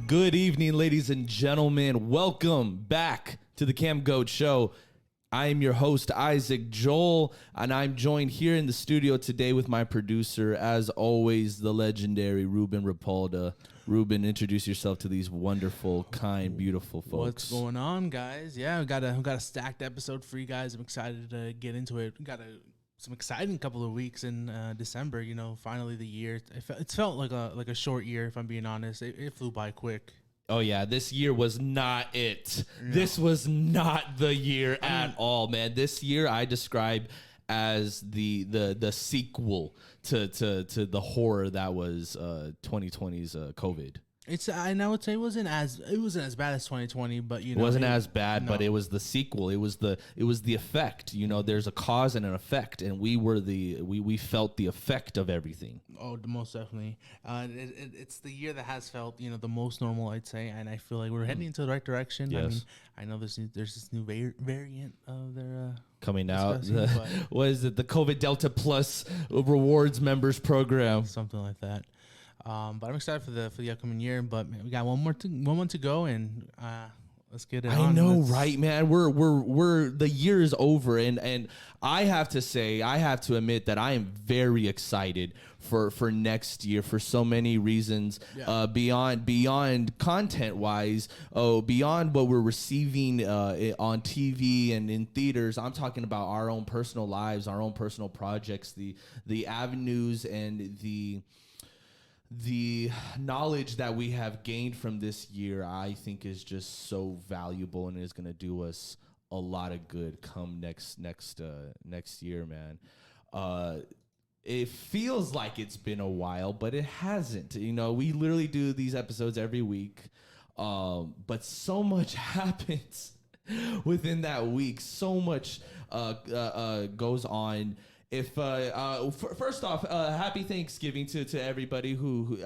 Good evening, ladies and gentlemen. Welcome back to the Camgoat Show. I am your host, Isaac Joel, and I'm joined here in the studio today with my producer, as always, the legendary Ruben Rapalda. Ruben, introduce yourself to these wonderful, kind, beautiful folks. What's going on, guys? Yeah, we got a stacked episode for you guys. I'm excited to get into it. We got some exciting couple of weeks in December. You know, finally the year. It's felt like a short year, if I'm being honest. It flew by quick. Oh, yeah, this year was not it. No. This was not the year at all, man. This year I describe as the sequel to the horror that was 2020's COVID. And I would say it wasn't as bad as 2020, but you know, it wasn't as bad, no. But it was the sequel. It was the effect. You know, there's a cause and an effect, and we felt the effect of everything. Oh, most definitely. It's the year that has felt, you know, the most normal, I'd say, and I feel like we're heading into the right direction. Yes. I mean, I know there's this new variant of their coming out. What is it? The COVID Delta Plus Rewards Members Program, something like that. But I'm excited for the upcoming year. But man, we got one month to go, and let's get it. I know, right, man? We're the year is over, and I have to admit that I am very excited for next year for so many reasons. Yeah. Beyond content wise, beyond what we're receiving on TV and in theaters. I'm talking about our own personal lives, our own personal projects, the avenues and the knowledge that we have gained from this year, I think, is just so valuable and is going to do us a lot of good come next year, man. It feels like it's been a while, but it hasn't. You know, we literally do these episodes every week, but so much happens within that week. So much goes on. If first off, happy Thanksgiving to everybody who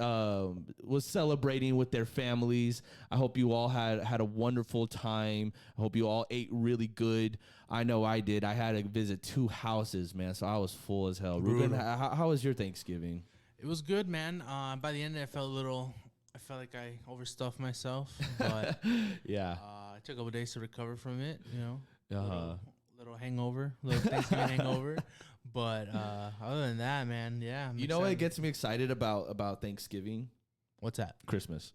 was celebrating with their families. I hope you all had a wonderful time. I hope you all ate really good. I know I did. I had to visit 2 houses, man, so I was full as hell. Ruben, how was your Thanksgiving? It was good, man. By the end, I felt like I overstuffed myself, but yeah, it took a couple days to recover from it. You know, little hangover, little Thanksgiving hangover. But other than that, man, yeah. You know what gets me excited about Thanksgiving? What's that? Christmas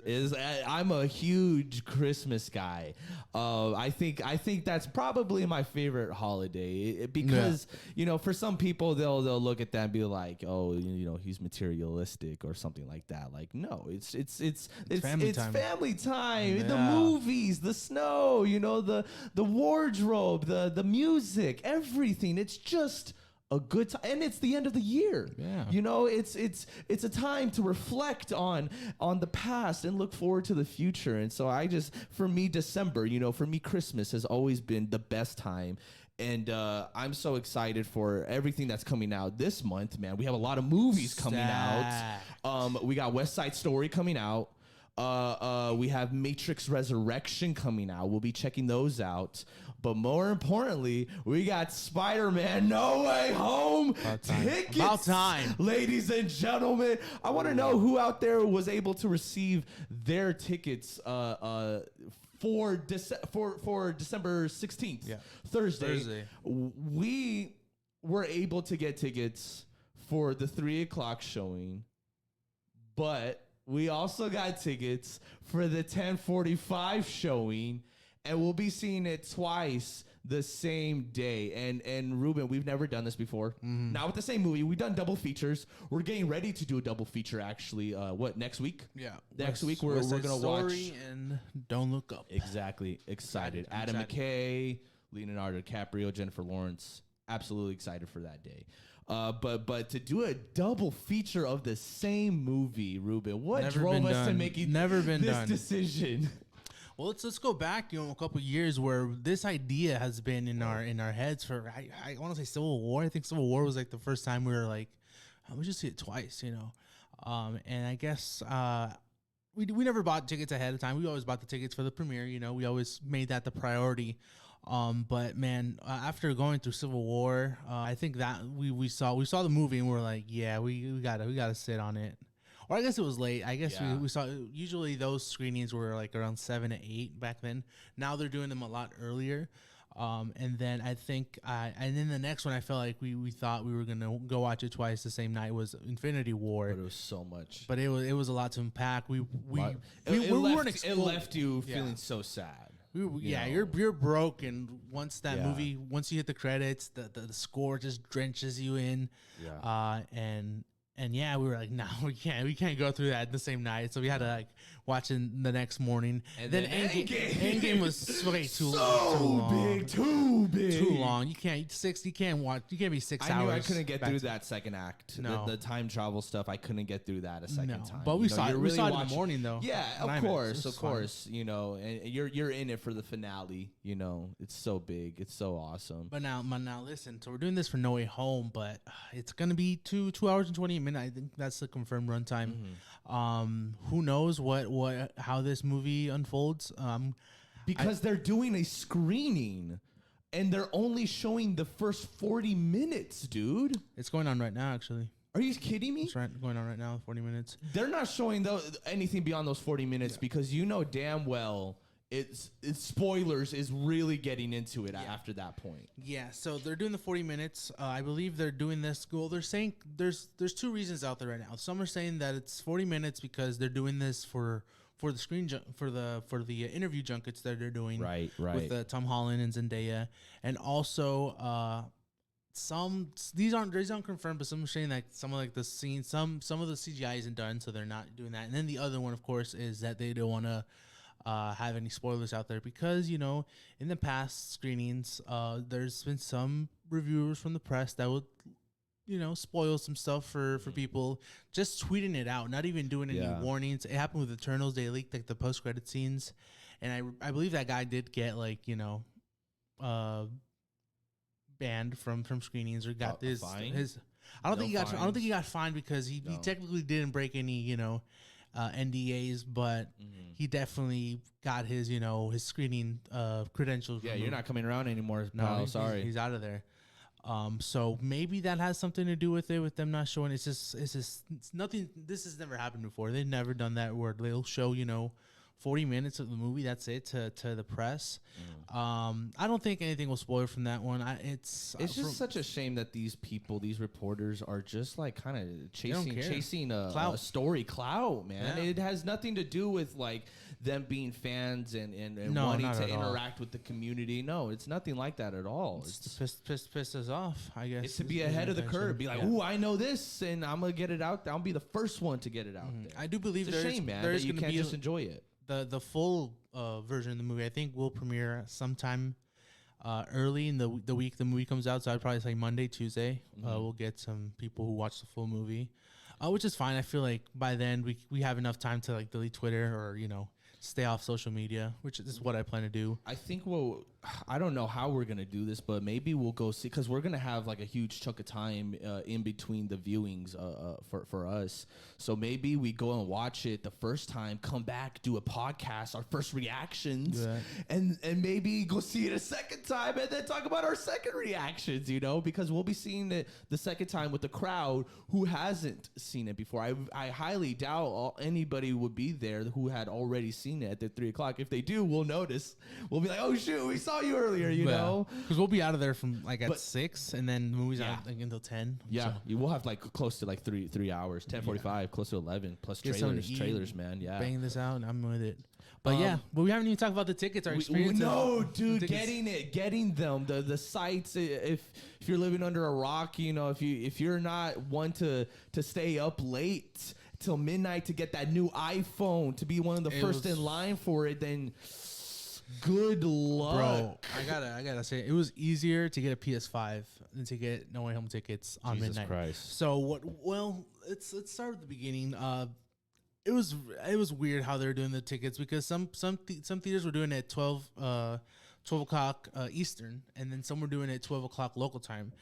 is I'm a huge Christmas guy. I think that's probably my favorite holiday because you know, for some people they'll look at that and be like, oh, you know, he's materialistic or something like that. Like, no, it's family time. Yeah. The movies, the snow, you know, the wardrobe, the music, everything. It's just a good time, and it's the end of the year. Yeah, you know, it's a time to reflect on the past and look forward to the future. And so for me, December, you know, for me, Christmas has always been the best time. And I'm so excited for everything that's coming out this month, man. We have a lot of movies coming out. We got West Side Story coming out. We have Matrix Resurrection coming out. We'll be checking those out. But more importantly, we got Spider-Man No Way Home tickets. About time. Ladies and gentlemen, I want to know who out there was able to receive their tickets for December 16th, Thursday. We were able to get tickets for the 3 o'clock showing, but we also got tickets for the 10:45 showing, and we'll be seeing it twice the same day. And Ruben, we've never done this before. Mm-hmm. Not with the same movie. We've done double features. We're getting ready to do a double feature, actually. Next week? Yeah. Next week we're going to watch and Don't Look Up. Exactly. Excited. Adam McKay, Leonardo DiCaprio, Jennifer Lawrence. Absolutely excited for that day. But to do a double feature of the same movie, Ruben, what drove us to making this decision? Well, let's go back, you know, a couple years where this idea has been in our heads for I want to say Civil War. I think Civil War was like the first time we were like, we should see it twice, you know. And I guess we never bought tickets ahead of time. We always bought the tickets for the premiere, you know. We always made that the priority. But man, after going through Civil War, I think that we saw the movie and we're like, yeah, we gotta sit on it. Or I guess it was late. I guess Yeah. we saw, usually those screenings were like around 7 to 8 back then. Now they're doing them a lot earlier. And then I think, and then the next one I felt like we thought we were going to go watch it twice the same night was Infinity War. But it was so much. But it was a lot to unpack. We weren't it left you feeling so sad. You're broken once that movie. Once you hit the credits, the score just drenches you in. Yeah. And we were like, no, we can't go through that the same night. So we had to like watch it the next morning. And then Endgame was way too long. Too big, too long. You can't be 6 hours. I knew I couldn't get through that second act. No. The time travel stuff, I couldn't get through that a second time. But we saw it in the morning though. Yeah, of course. You know, and you're in it for the finale. You know, it's so big, it's so awesome. But now listen. So we're doing this for No Way Home, but it's gonna be 2 hours and 28 minutes. I think that's the confirmed runtime. Who knows how this movie unfolds? Because they're doing a screening. And they're only showing the first 40 minutes, dude. It's going on right now, actually. Are you kidding me? It's going on right now, 40 minutes. They're not showing anything beyond those 40 minutes because you know damn well it's spoilers is really getting into it after that point. Yeah, so they're doing the 40 minutes. I believe they're doing this. Well, they're saying there's 2 reasons out there right now. Some are saying that it's 40 minutes because they're doing this for the interview junkets that they're doing, right, with Tom Holland and Zendaya, and also these aren't confirmed, but some are saying that some of like the scenes, some of the CGI isn't done, so they're not doing that. And then the other one, of course, is that they don't want to have any spoilers out there because in the past screenings, there's been some reviewers from the press that would spoil some stuff for people, just tweeting it out, not even doing any warnings. It happened with Eternals. They leaked like the post-credit scenes, and I believe that guy did get like banned from screenings or got his. I don't think he got fined because he technically didn't break any NDAs, but he definitely got his his screening credentials. Yeah, you're not coming around anymore. No, sorry, he's out of there. So maybe that has something to do with it, with them not showing. It's nothing. This has never happened before. They've never done that where they'll show 40 minutes of the movie. That's it to the press. I don't think anything will spoil from that one. It's just such a shame that these reporters are just like kind of chasing a story clout, man. Yeah. It has nothing to do with like them being fans and wanting to interact with the community. No, it's nothing like that at all. It's piss us off, I guess. It's to be ahead of the curve. Be like, ooh, I know this, and I'm gonna get it out there. I'll be the first one to get it out there. I do believe it's a shame, man, that you can't just enjoy it. The full version of the movie, I think, will premiere sometime early in the week the movie comes out. So I'd probably say Monday, Tuesday. We'll get some people who watch the full movie, which is fine. I feel like by then we have enough time to like delete Twitter or stay off social media, which is what I plan to do. I think I don't know how we're going to do this, but maybe we'll go see, because we're going to have like a huge chunk of time in between the viewings for us. So maybe we go and watch it the first time, come back, do a podcast, our first reactions, and maybe go see it a second time and then talk about our second reactions, because we'll be seeing it the second time with the crowd who hasn't seen it before. I highly doubt anybody would be there who had already seen it at the 3 o'clock. If they do, we'll notice. We'll be like, oh shoot, we saw you earlier, you know? Because we'll be out of there from like at 6, and then the movie's out like until 10. Yeah, so. We'll have like close to like 3 hours, 10:45, close to 11, plus trailers, man. Yeah, bang this out, and I'm with it. But but we haven't even talked about the tickets. Our experience. No, dude, getting them, the sites. If you're living under a rock, if you're not one to stay up late till midnight to get that new iPhone, to be one of the first in line for it, then good luck. Bro, I gotta say, it was easier to get a PS5 than to get No Way Home tickets on Jesus midnight. Christ. So let's start at the beginning. It was weird how they were doing the tickets, because some theaters were doing it at 12 o'clock Eastern, and then some were doing it at 12 o'clock local time.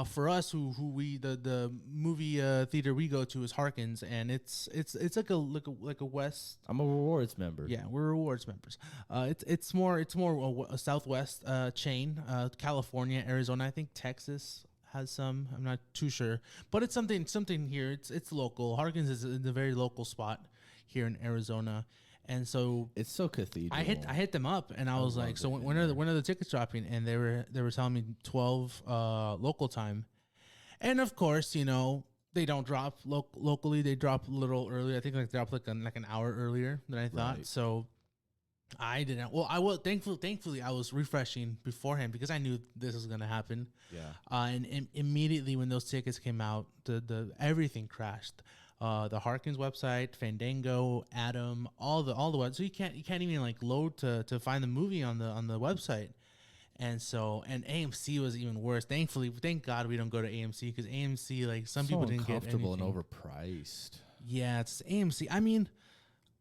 For us, the movie theater we go to is Harkins, and it's like a West. I'm a rewards member. Yeah, we're rewards members. It's more a Southwest chain. California, Arizona, I think Texas has some. I'm not too sure, but it's something here. It's local. Harkins is a very local spot here in Arizona, and so It's so cathedral. I hit them up, and I was like, so when are the tickets dropping? And they were telling me 12 local time, and of course, you know, they don't drop locally. They drop a little earlier. I think like they drop like an hour earlier than I thought. Right. So I didn't. Well, I was thankfully I was refreshing beforehand because I knew this was gonna happen. Yeah. And immediately when those tickets came out, the everything crashed. The Harkins website, Fandango, Adam, all the websites. So you can't even like load to find the movie on the website. And AMC was even worse. Thank God we don't go to AMC because AMC, like some people didn't get uncomfortable and anything. overpriced. Yeah, it's AMC. I mean,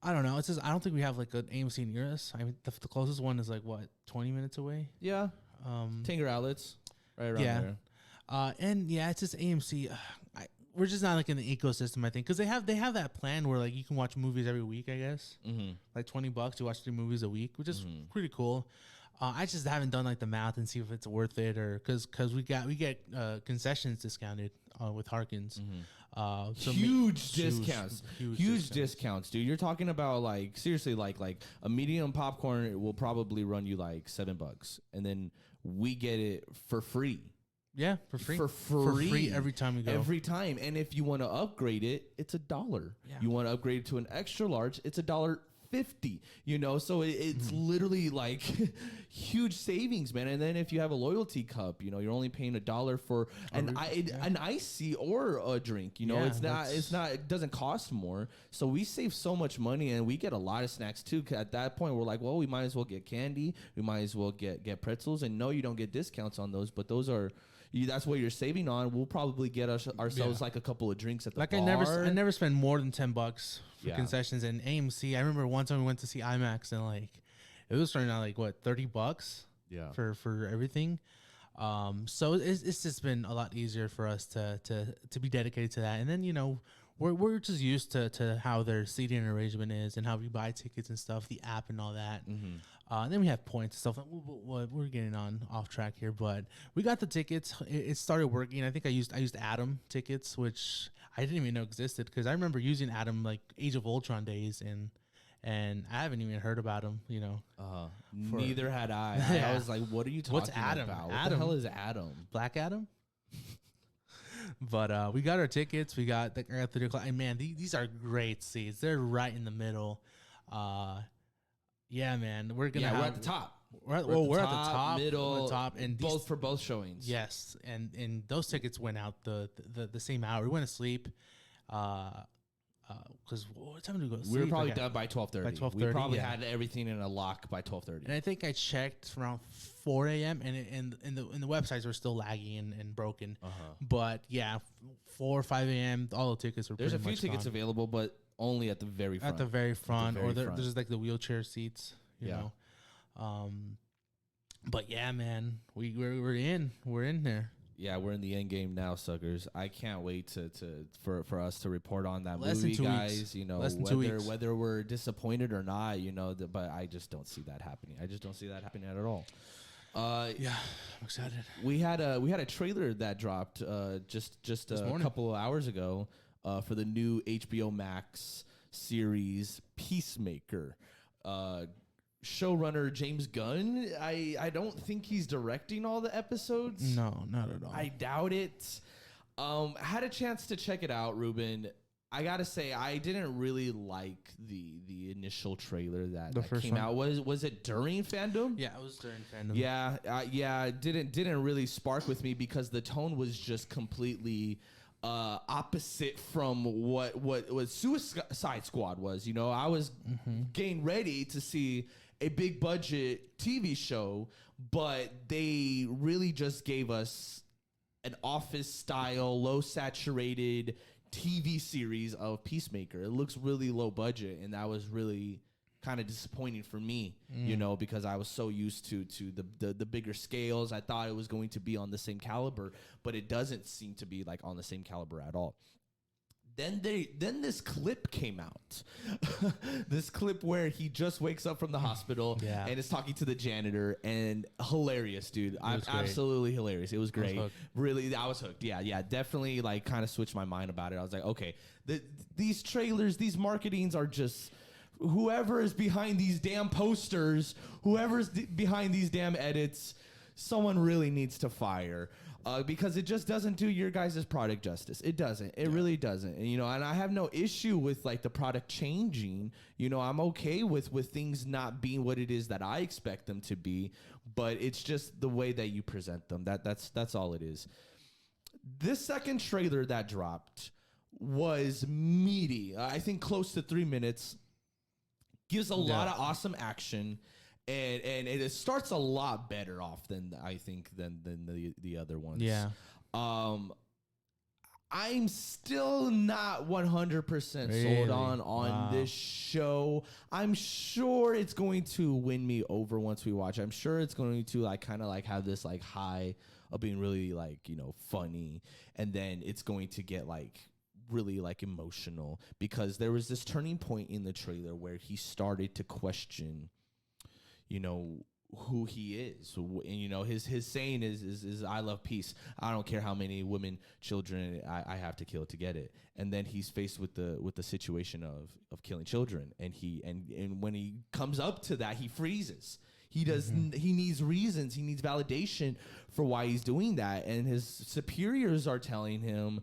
I don't know. It's just I don't think we have like an AMC near us. I mean, the closest one is like what 20 minutes away. Yeah. Tanger outlets, right around there. And yeah, it's just AMC. We're just not like in the ecosystem, I think, because they have that plan where like you can watch movies every week. I guess like $20 you watch 3 movies a week, which is pretty cool. I just haven't done like the math and see if it's worth it or because we get concessions discounted with Harkins. So huge discounts, huge discounts, dude. You're talking about like seriously, like a medium popcorn will probably run you like $7, and then we get it for free. Yeah, for free. For free every time we go. Every time, and if you want to upgrade it, it's $1. Yeah. You want to upgrade it to an extra large, it's $1.50. You know, so it's literally like huge savings, man. And then if you have a loyalty cup, you know, you're only paying $1 for an icy or a drink. You know, it doesn't cost more. So we save so much money, and we get a lot of snacks too. 'Cause at that point, we're like, well, we might as well get candy. We might as well get pretzels. And no, you don't get discounts on those, but those are. That's what you're saving on. We'll probably get ourselves like a couple of drinks at the bar. I never spend more than $10 for concessions. And AMC, I remember one time we went to see IMAX and like it was starting out like what $30 for everything. So it's just been a lot easier for us to be dedicated to that. And then you know we're just used to how their seating arrangement is and how we buy tickets and stuff, the app and all that. And then we have points and stuff. We're getting off track here, but we got the tickets. It started working. I think I used Adam tickets, which I didn't even know existed because I remember using Adam like Age of Ultron days, and I haven't even heard about him. You know, neither had I. I was like, "What are you talking What's Adam? about? What Adam? the hell is Adam? Black Adam." But we got our tickets. We got the 3 o'clock. And man, these are great seats. They're right in the middle. Yeah, man, we're at the top. We're at the top, middle, top, and for both showings. Yes, and those tickets went out the same hour. We went to sleep. Because what time did we go to sleep? We were probably done by 12:30. By 12:30, we probably had everything in a lock by 12:30. And I think I checked around 4 a.m. and the websites were still laggy and broken. But yeah, 4 or 5 a.m. all the tickets were. There's a pretty few much tickets gone. available, but only at the very front. At the very front, or front. there's like the wheelchair seats. You know. But yeah, man, we're in there. Yeah, we're in the end game now, suckers. I can't wait for us to report on that Less movie, than 2 guys. weeks. You know, Less than 2 weeks. whether we're disappointed or not, you know, but I just don't see that happening. I just don't see that happening at all. Yeah, I'm excited. We had a trailer that dropped just a couple of hours ago for the new HBO Max series Peacemaker. Showrunner James Gunn. I don't think he's directing all the episodes. No, not at all. I doubt it. Had a chance to check it out, Ruben. I gotta say, I didn't really like the initial trailer that came out. Was it during fandom? Yeah, it was during fandom. Yeah. Didn't really spark with me because the tone was just completely opposite from what Suicide Squad was. You know, I was getting ready to see a big budget TV show, but they really just gave us an office style, low saturated TV series of Peacemaker. It looks really low budget, and that was really kind of disappointing for me, you know, because I was so used to the bigger scales. I thought it was going to be on the same caliber, but it doesn't seem to be like on the same caliber at all. Then this clip came out. This clip where he just wakes up from the hospital and is talking to the janitor, and hilarious, dude. Absolutely hilarious. It was great. Really, I was hooked. Yeah, definitely like kind of switched my mind about it. I was like, okay, these trailers, these marketings are just whoever is behind these damn posters, whoever's behind these damn edits, someone really needs to fire. Because it just doesn't do your guys' product justice. It doesn't. It really doesn't. And, and I have no issue with like the product changing. I'm okay with things not being what it is that I expect them to be, but it's just the way that you present them. That's all it is. This second trailer that dropped was meaty. I think close to 3 minutes. Gives a lot of awesome action. And it starts a lot better off than I think than the other ones. Yeah. I'm still not 100% sold on this show. I'm sure it's going to win me over once we watch. I'm sure it's going to like kind of like have this like high of being really like, funny, and then it's going to get like really like emotional, because there was this turning point in the trailer where he started to question who he is. And, his saying is I love peace. I don't care how many women, children I have to kill to get it. And then he's faced with the situation of killing children. And and when he comes up to that, he freezes. He needs reasons. He needs validation for why he's doing that. And his superiors are telling him,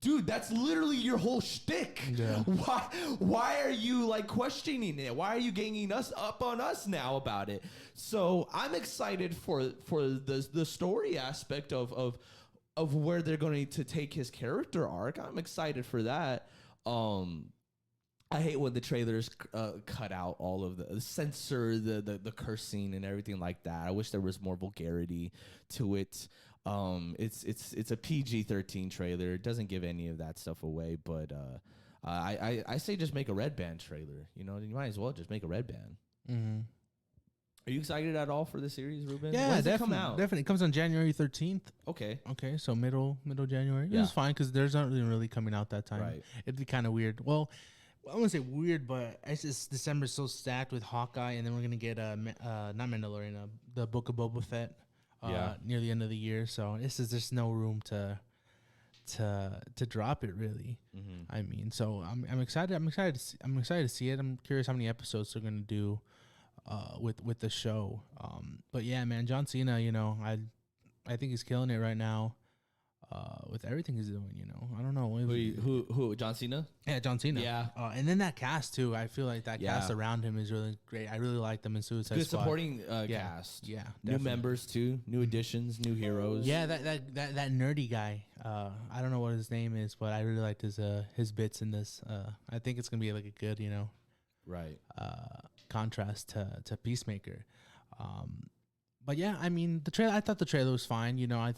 dude, that's literally your whole shtick. Yeah. Why are you like questioning it? Why are you ganging us up on us now about it? So I'm excited for the story aspect of where they're going to take his character arc. I'm excited for that. I hate when the trailers cut out all of censor the cursing and everything like that. I wish there was more vulgarity to it. It's a PG-13 trailer. It doesn't give any of that stuff away, but I say just make a Red Band trailer. You might as well just make a Red Band. Mm-hmm. Are you excited at all for the series, Ruben? Yeah, definitely. It come out? Definitely. It comes on January 13th. Okay, so middle January. Yeah. It's fine because there's not really coming out that time. Right. It'd be kind of weird. Well, I wouldn't say weird, but it's just December's so stacked with Hawkeye, and then we're gonna get not Mandalorian, the Book of Boba Fett. Near the end of the year, so there's no room to drop it really. Mm-hmm. I mean, so I'm excited. I'm excited to see it. I'm curious how many episodes they're gonna do with the show. But yeah, man, John Cena. I think he's killing it right now. With everything he's doing, I don't know. Who? John Cena? Yeah, John Cena. Yeah. And then that cast too. I feel like that cast around him is really great. I really like them in Suicide Squad. Good supporting cast. Yeah. New members too. New additions. New heroes. Yeah. That nerdy guy. I don't know what his name is, but I really liked his bits in this. I think it's gonna be like a good, right. Contrast to Peacemaker. But yeah, I mean, I thought the trailer was fine. I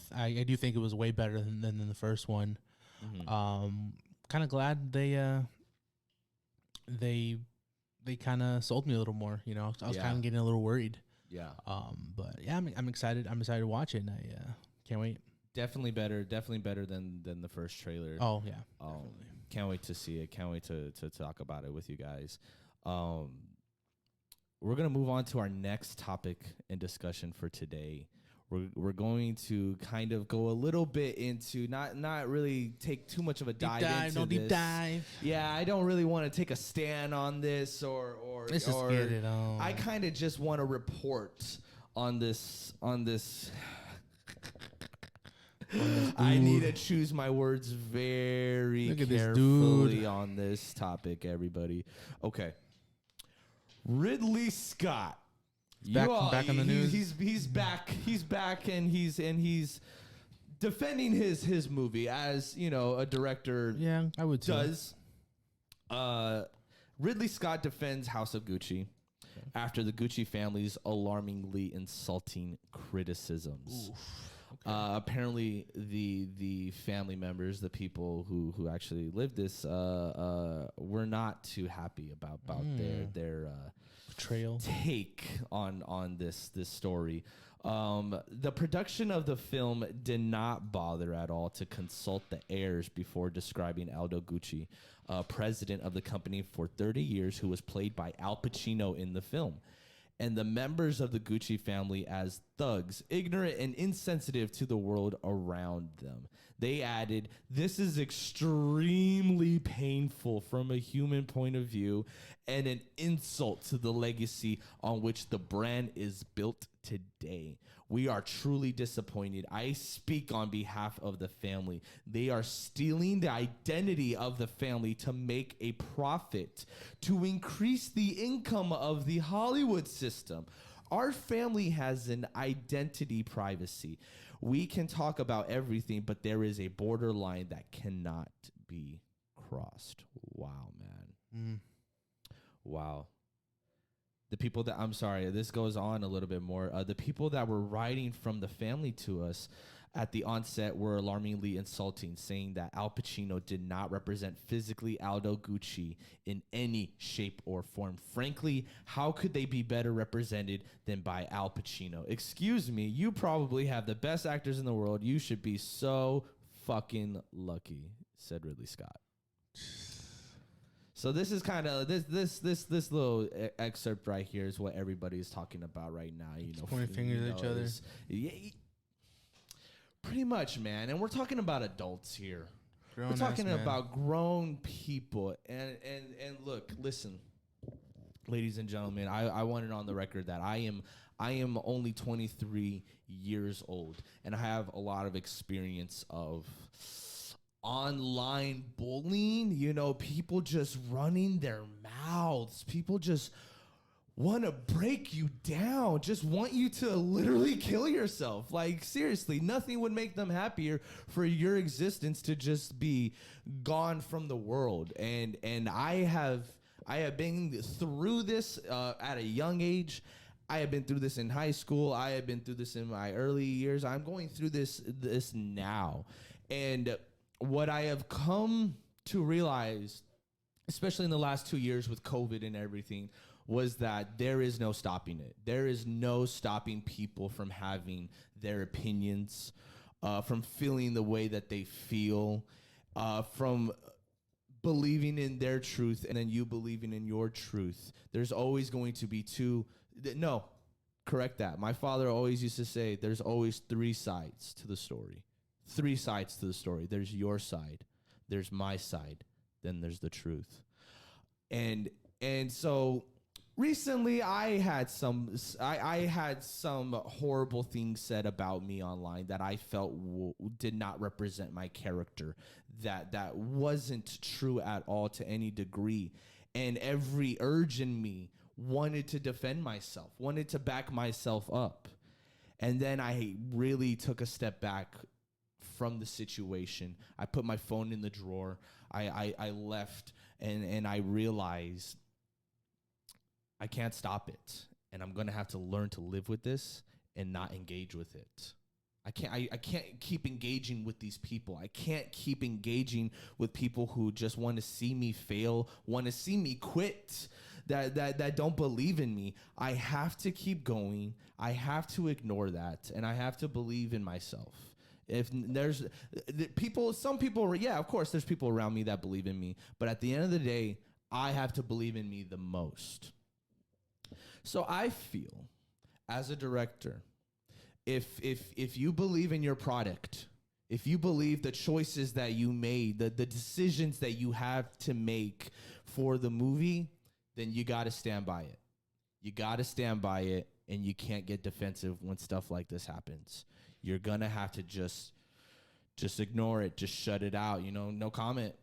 do think it was way better than the first one. Mm-hmm. Kind of glad they kind of sold me a little more. I was kind of getting a little worried. Yeah. But yeah, I'm excited. I'm excited to watch it. And I can't wait. Definitely better than the first trailer. Oh yeah. Definitely. Can't wait to see it. Can't wait to talk about it with you guys. We're going to move on to our next topic and discussion for today. We're going to kind of go a little bit into not really take too much of a dive into this. Deep dive. Yeah, I don't really want to take a stand on this or let's just get it on. I kind of just want to report on this. I need to choose my words very carefully on this topic, everybody. Okay. Ridley Scott, back on the news. He's back, and he's defending his movie as a director. Yeah, I would does. Ridley Scott defends House of Gucci after the Gucci family's alarmingly insulting criticisms. Apparently, the family members, the people who actually lived this, were not too happy about their portrayal take on this story. The production of the film did not bother at all to consult the heirs before describing Aldo Gucci, president of the company for 30 years, who was played by Al Pacino in the film, and the members of the Gucci family as thugs, ignorant and insensitive to the world around them. They added, "This is extremely painful from a human point of view and an insult to the legacy on which the brand is built today. We are truly disappointed. I speak on behalf of the family. They are stealing the identity of the family to make a profit, to increase the income of the Hollywood system. Our family has an identity privacy. We can talk about everything, but there is a borderline that cannot be crossed." Wow, man. Wow. The people that, I'm sorry, this goes on a little bit more. The people that were writing from the family to us at the onset were alarmingly insulting, saying that Al Pacino did not represent physically Aldo Gucci in any shape or form. Frankly, how could they be better represented than by Al Pacino? Excuse me, you probably have the best actors in the world. You should be so fucking lucky, said Ridley Scott. So this is kind of this little excerpt right here is what everybody's talking about right now. You know, pointing fingers at each other. Yeah, pretty much, man. And we're talking about adults here. We're talking about grown people. And look, listen, ladies and gentlemen, I want it on the record that I am only 23 years old, and I have a lot of experience of online bullying, you know, people just running their mouths. People just want to break you down, just want you to literally kill yourself. Like, seriously, nothing would make them happier for your existence to just be gone from the world. And I have been through this at a young age. I have been through this in high school. I have been through this in my early years. I'm going through this now. And what I have come to realize, especially in the last 2 years with COVID and everything, was that there is no stopping it. There is no stopping people from having their opinions, from feeling the way that they feel, from believing in their truth and then you believing in your truth. There's always going to be correct that. My father always used to say there's always three sides to the story. Three sides to the story. There's your side, there's my side, then there's the truth. And so recently I had some horrible things said about me online that I felt did not represent my character, that wasn't true at all to any degree. And every urge in me wanted to defend myself, wanted to back myself up. And then I really took a step back from the situation. I put my phone in the drawer. I left and I realized I can't stop it. And I'm going to have to learn to live with this and not engage with it. I can't keep engaging with these people. I can't keep engaging with people who just want to see me fail, want to see me quit, that don't believe in me. I have to keep going. I have to ignore that, and I have to believe in myself. If there's some people, yeah, of course, there's people around me that believe in me, but at the end of the day, I have to believe in me the most. So I feel, as a director, if you believe in your product, if you believe the choices that you made, the decisions that you have to make for the movie, then you got to stand by it. You got to stand by it, and you can't get defensive when stuff like this happens. You're going to have to just ignore it, just shut it out, no comment,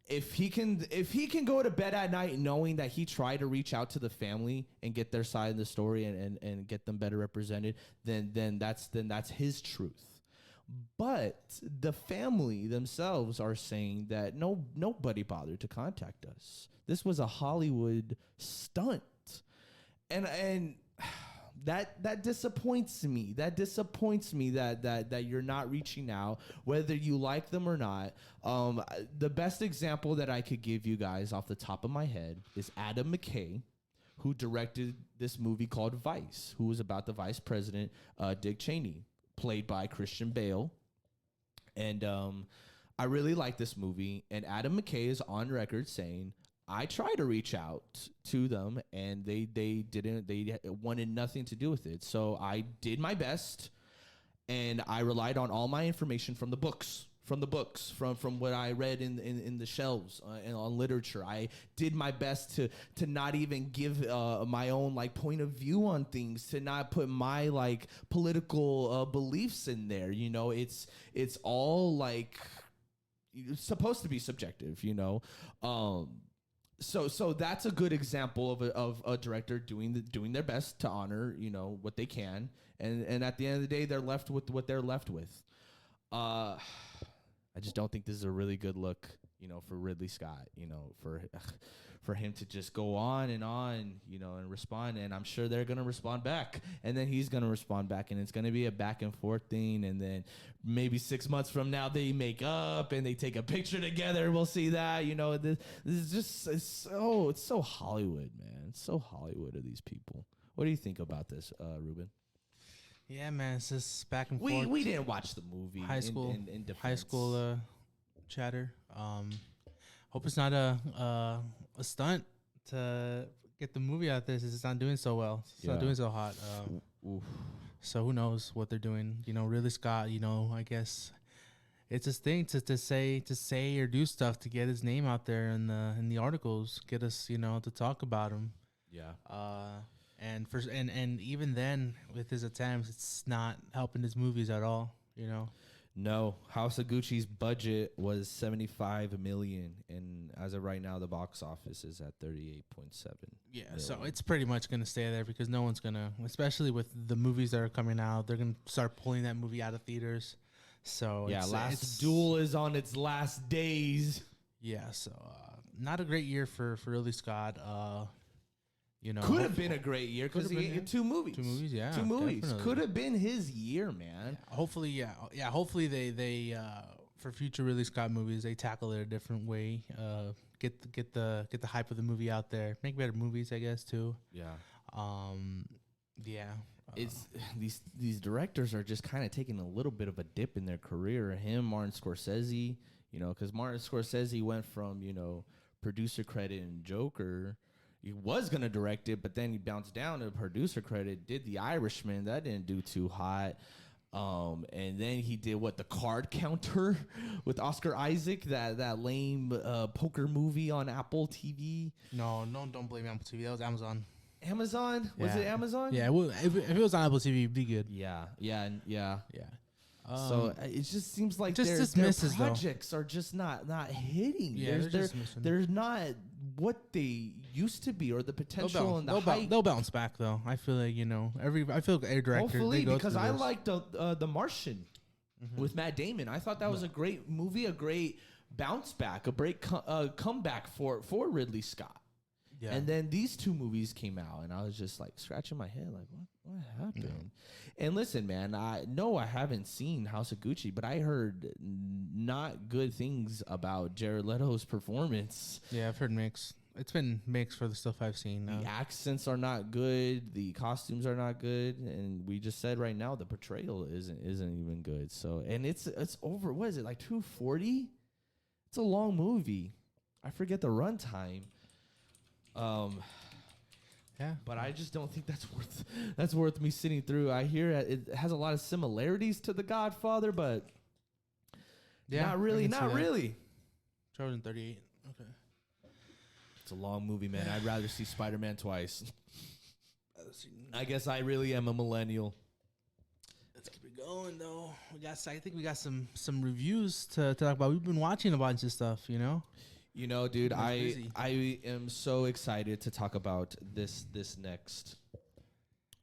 If he can go to bed at night knowing that he tried to reach out to the family and get their side of the story and get them better represented, then that's his truth. But the family themselves are saying that nobody bothered to contact us. This was a Hollywood stunt. And that disappoints me. That disappoints me that you're not reaching out, whether you like them or not. The best example that I could give you guys off the top of my head is Adam McKay, who directed this movie called Vice, who was about the vice president, Dick Cheney, played by Christian Bale. And I really like this movie. And Adam McKay is on record saying, I tried to reach out to them, and they didn't. They wanted nothing to do with it. So I did my best, and I relied on all my information from the books. From what I read in the shelves and on literature. I did my best to not even give my own like point of view on things, to not put my like political beliefs in there. You know, it's all like it's supposed to be subjective. You know, so that's a good example of a director doing their best to honor, you know, what they can, and at the end of the day, they're left with what they're left with. I just don't think this is a really good look, you know, for Ridley Scott, you know, for him to just go on, you know, and respond. And I'm sure they're going to respond back. And then he's going to respond back. And it's going to be a back and forth thing. And then maybe 6 months from now, they make up and they take a picture together. We'll see that. You know, this is just it's so Hollywood, man. It's so Hollywood of these people. What do you think about this, Ruben? Yeah, man, it's just back and forth. We didn't watch the movie. High school in chatter. Hope it's not a stunt to get the movie out there, since it's not doing so well. It's not doing so hot. So who knows what they're doing? You know, Ridley Scott. You know, I guess it's his thing to say or do stuff to get his name out there in the articles, get us, you know, to talk about him. Yeah. And even then, with his attempts, it's not helping his movies at all. You know. No, House of Gucci's budget was $75 million, and as of right now, the box office is at 38.7. Yeah, million. so it's pretty much gonna stay there because no one's gonna, especially with the movies that are coming out, they're gonna start pulling that movie out of theaters. So yeah, it's Duel is on its last days. Yeah, so not a great year for Ridley Scott. You know, could have been a great year because he had two movies. Yeah, two movies could have been his year, man. Yeah, hopefully they for future Ridley Scott movies they tackle it a different way. Get the hype of the movie out there. Make better movies, I guess, too. Yeah. Yeah. It's these directors are just kind of taking a little bit of a dip in their career. Him, Martin Scorsese, you know, because Martin Scorsese went from, you know, producer credit in Joker. He was going to direct it, but then he bounced down to producer credit, did The Irishman. That didn't do too hot. And then he did The Card Counter with Oscar Isaac, that lame poker movie on Apple TV. No, don't blame Apple TV. That was Amazon. Amazon? Was it Amazon? Yeah, if it was on Apple TV, it'd be good. Yeah. So it just seems like just their projects are just not hitting. Yeah, they're not what they used to be, or the potential and the hype. They'll bounce back though. I feel like, you know, I feel like every director. Hopefully, because I liked the Martian with Matt Damon. I thought that was a great movie, a great bounce back, a great comeback for Ridley Scott. Yeah. And then these two movies came out, and I was just like scratching my head, like, what happened? Yeah. And listen, man, I haven't seen House of Gucci, but I heard not good things about Jared Leto's performance. Yeah, I've heard mixed. It's been mixed for the stuff I've seen. The accents are not good, the costumes are not good, and we just said right now the portrayal isn't even good. So, and it's over. What is it, like 240? It's a long movie. I forget the runtime. Yeah, but I just don't think that's worth me sitting through. I hear it has a lot of similarities to The Godfather, but not really. 238. Okay. It's a long movie, man. I'd rather see Spider-Man twice. I guess I really am a millennial. Let's keep it going, though. I think we got some reviews to talk about. We've been watching a bunch of stuff, you know. You know, dude, I am so excited to talk about this next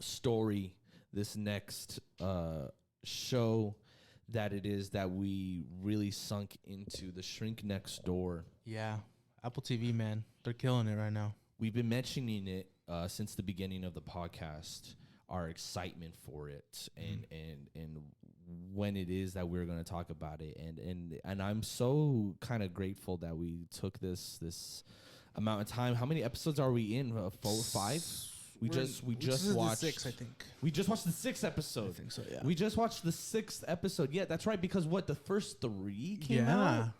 story, this next show that it is that we really sunk into, the Shrink Next Door. Yeah, Apple TV, man, they're killing it right now. We've been mentioning it since the beginning of the podcast, our excitement for it, and when it is that we're going to talk about it, and I'm so kind of grateful that we took this amount of time. How many episodes are we in? 4 or 5? We just watched 6, I think. We just watched the 6th episode. I think so, yeah. We just watched the 6th episode. Yeah, that's right. Because the first 3 came out.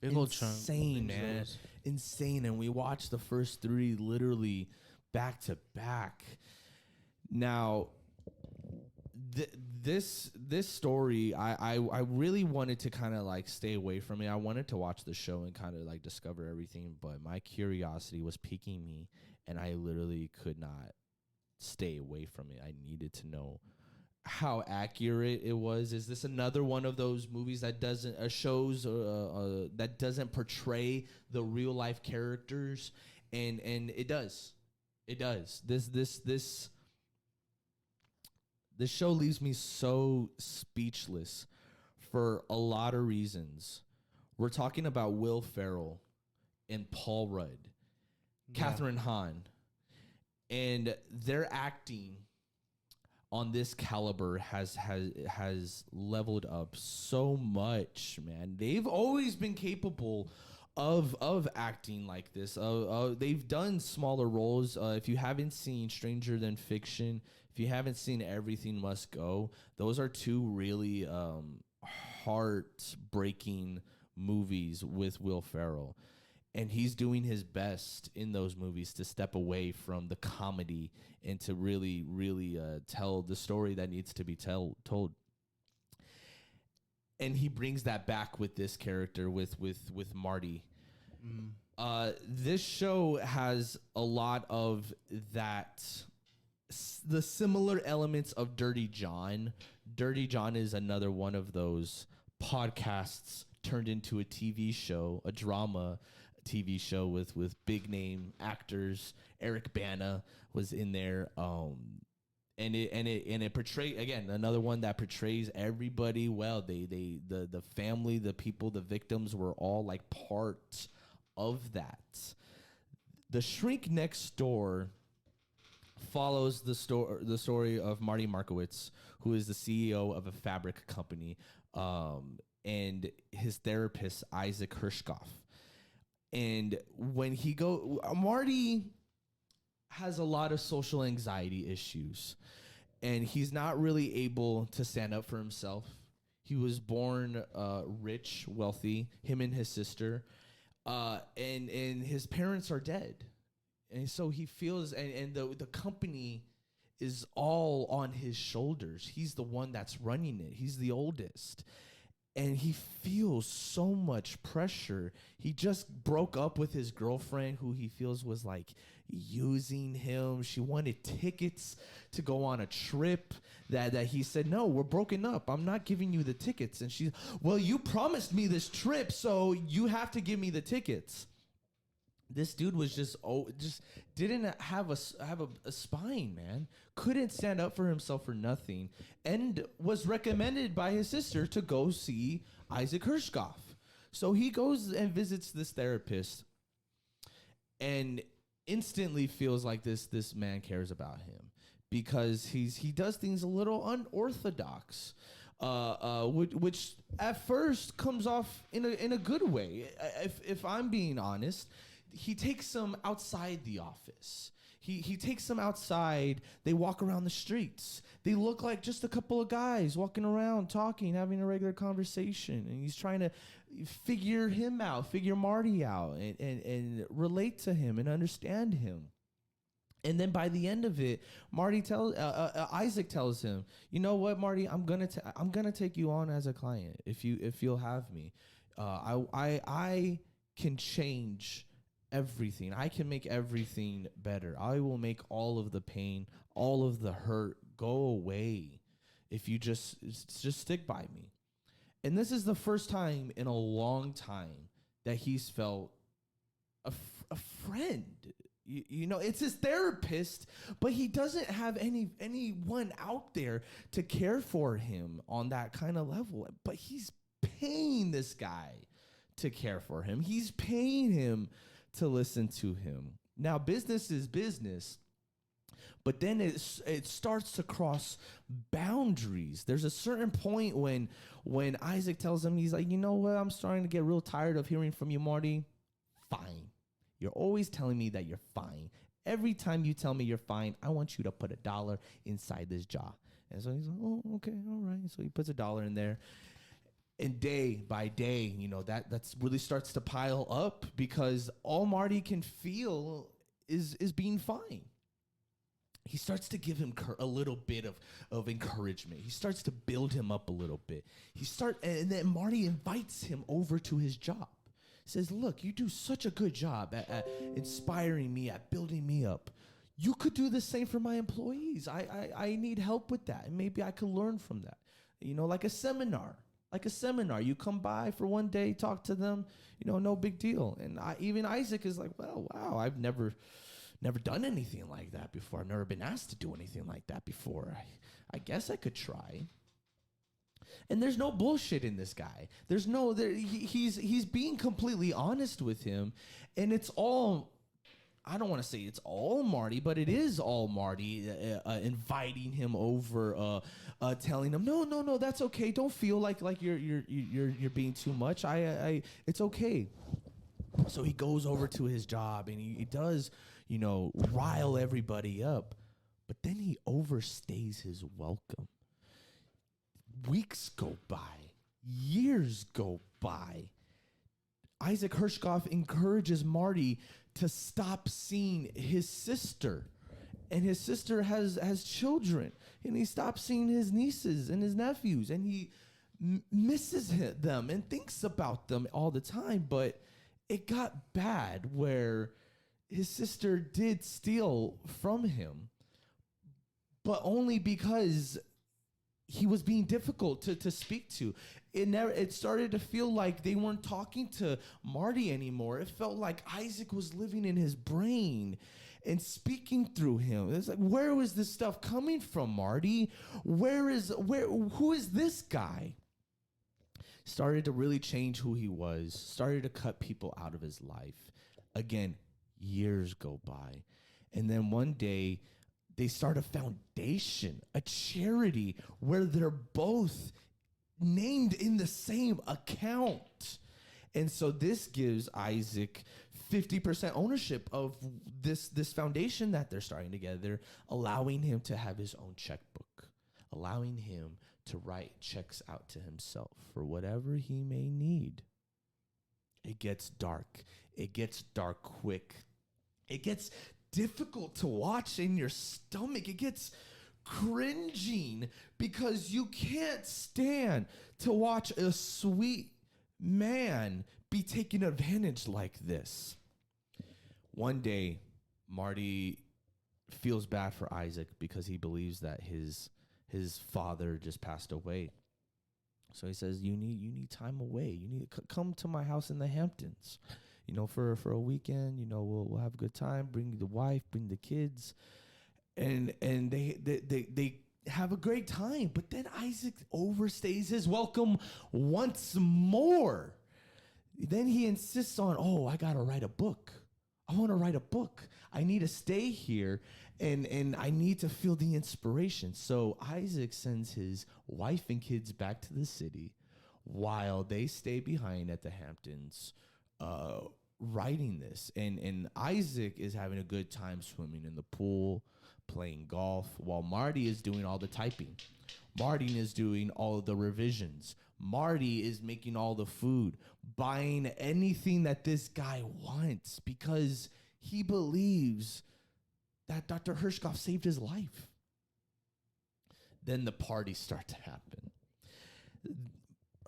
Big old chunk. Insane, man. Insane. And we watched the first 3 literally back to back. Now, this story, I really wanted to kind of like stay away from it. I wanted to watch the show and kind of like discover everything, but my curiosity was piquing me, and I literally could not stay away from it. I needed to know how accurate it was. Is this another one of those movies that doesn't that doesn't portray the real life characters? And it does. This show leaves me so speechless for a lot of reasons. We're talking about Will Ferrell and Paul Rudd, Catherine Hahn, and their acting on this caliber has leveled up so much, man. They've always been capable of acting like this. They've done smaller roles. If you haven't seen Stranger Than Fiction, if you haven't seen Everything Must Go, those are 2 really heart-breaking movies with Will Ferrell. And he's doing his best in those movies to step away from the comedy and to really, really tell the story that needs to be told. And he brings that back with this character, with Marty. This show has a lot of that, the similar elements of Dirty John. Dirty John is another one of those podcasts turned into a TV show, a drama TV show with big name actors. Eric Bana was in there. And it portrays, again, another one that portrays everybody well. The family, the people, the victims were all like part of that. The Shriek Next Door follows the story of Marty Markowitz, who is the CEO of a fabric company, and his therapist Isaac Hirschkoff. And when Marty has a lot of social anxiety issues, and he's not really able to stand up for himself. He was born rich, wealthy, him and his sister, and his parents are dead. And so he feels, and the company is all on his shoulders. He's the one that's running it. He's the oldest. And he feels so much pressure. He just broke up with his girlfriend, who he feels was like using him. She wanted tickets to go on a trip that he said, no, we're broken up. I'm not giving you the tickets. And she's, well, you promised me this trip, so you have to give me the tickets. This dude was just didn't have a spine, man. Couldn't stand up for himself for nothing, and was recommended by his sister to go see Isaac Hirschkoff. So he goes and visits this therapist, and instantly feels like this man cares about him, because he does things a little unorthodox, which at first comes off in a good way. If I'm being honest. He takes them outside the office. He takes them outside. They walk around the streets. They look like just a couple of guys walking around, talking, having a regular conversation. And he's trying to figure Marty out, and relate to him and understand him. And then by the end of it, Isaac tells him, you know what, Marty, I'm gonna take you on as a client if you'll have me. I can change everything. I can make everything better. I will make all of the pain, all of the hurt go away if you just stick by me. And this is the first time in a long time that he's felt a friend. You know, it's his therapist, but he doesn't have anyone out there to care for him on that kind of level. But he's paying this guy to care for him. He's paying him to listen to him. Now, business is business, but then it starts to cross boundaries. There's a certain point when Isaac tells him, he's like, you know what, I'm starting to get real tired of hearing from you, Marty. Fine. You're always telling me that you're fine. Every time you tell me you're fine, I want you to put $1 inside this jar. And so he's like, oh, okay, all right. So he puts $1 in there. And day by day, that's really starts to pile up because all Marty can feel is being fine. He starts to give him a little bit of encouragement. He starts to build him up a little bit. And then Marty invites him over to his job. He says, look, you do such a good job at inspiring me, at building me up. You could do the same for my employees. I need help with that. And maybe I could learn from that. Like a seminar. You come by for one day, talk to them, no big deal. And even Isaac is like, well, wow, I've never done anything like that before. I've never been asked to do anything like that before. I guess I could try. And there's no bullshit in this guy. He's being completely honest with him, and it's all, I don't want to say it's all Marty, but it is all Marty inviting him over, telling him, no, that's okay. Don't feel like you're being too much. It's okay. So he goes over to his job and he does, rile everybody up, but then he overstays his welcome. Weeks go by, years go by. Isaac Hirschkoff encourages Marty to stop seeing his sister. And his sister has children. And he stops seeing his nieces and his nephews. And he misses them and thinks about them all the time. But it got bad where his sister did steal from him. But only because he was being difficult to speak to. It started to feel like they weren't talking to Marty anymore. It felt like Isaac was living in his brain and speaking through him. It's like, where was this stuff coming from, Marty? Who is this guy? Started to really change who he was. Started to cut people out of his life. Again, years go by. And then one day, they start a foundation, a charity, where they're both named in the same account. And so this gives Isaac 50% ownership of this foundation that they're starting together, allowing him to have his own checkbook, allowing him to write checks out to himself for whatever he may need. It gets dark. It gets dark quick. It gets difficult to watch in your stomach. It gets cringing because you can't stand to watch a sweet man be taken advantage like this. One day, Marty feels bad for Isaac because he believes that his father just passed away. So he says, you need time away. You need to come to my house in the Hamptons. For a weekend, we'll have a good time. Bring the wife, bring the kids, and they have a great time. But then Isaac overstays his welcome once more. Then he insists on, I gotta write a book. I want to write a book. I need to stay here, and I need to feel the inspiration. So Isaac sends his wife and kids back to the city while they stay behind at the Hamptons, writing this. And Isaac is having a good time swimming in the pool, playing golf, while Marty is doing all the typing. Marty is doing all of the revisions. Marty is making all the food, buying anything that this guy wants because he believes that Dr. Hirschkoff saved his life. Then the parties start to happen.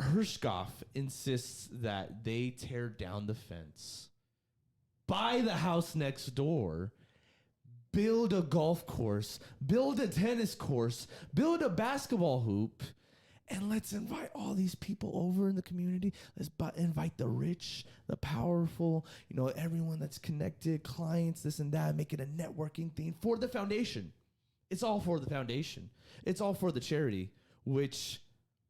Hirschkoff insists that they tear down the fence, buy the house next door, build a golf course, build a tennis course, build a basketball hoop, and let's invite all these people over in the community. Let's invite the rich, the powerful, everyone that's connected, clients, this and that, make it a networking thing for the foundation. It's all for the foundation. It's all for the charity, which,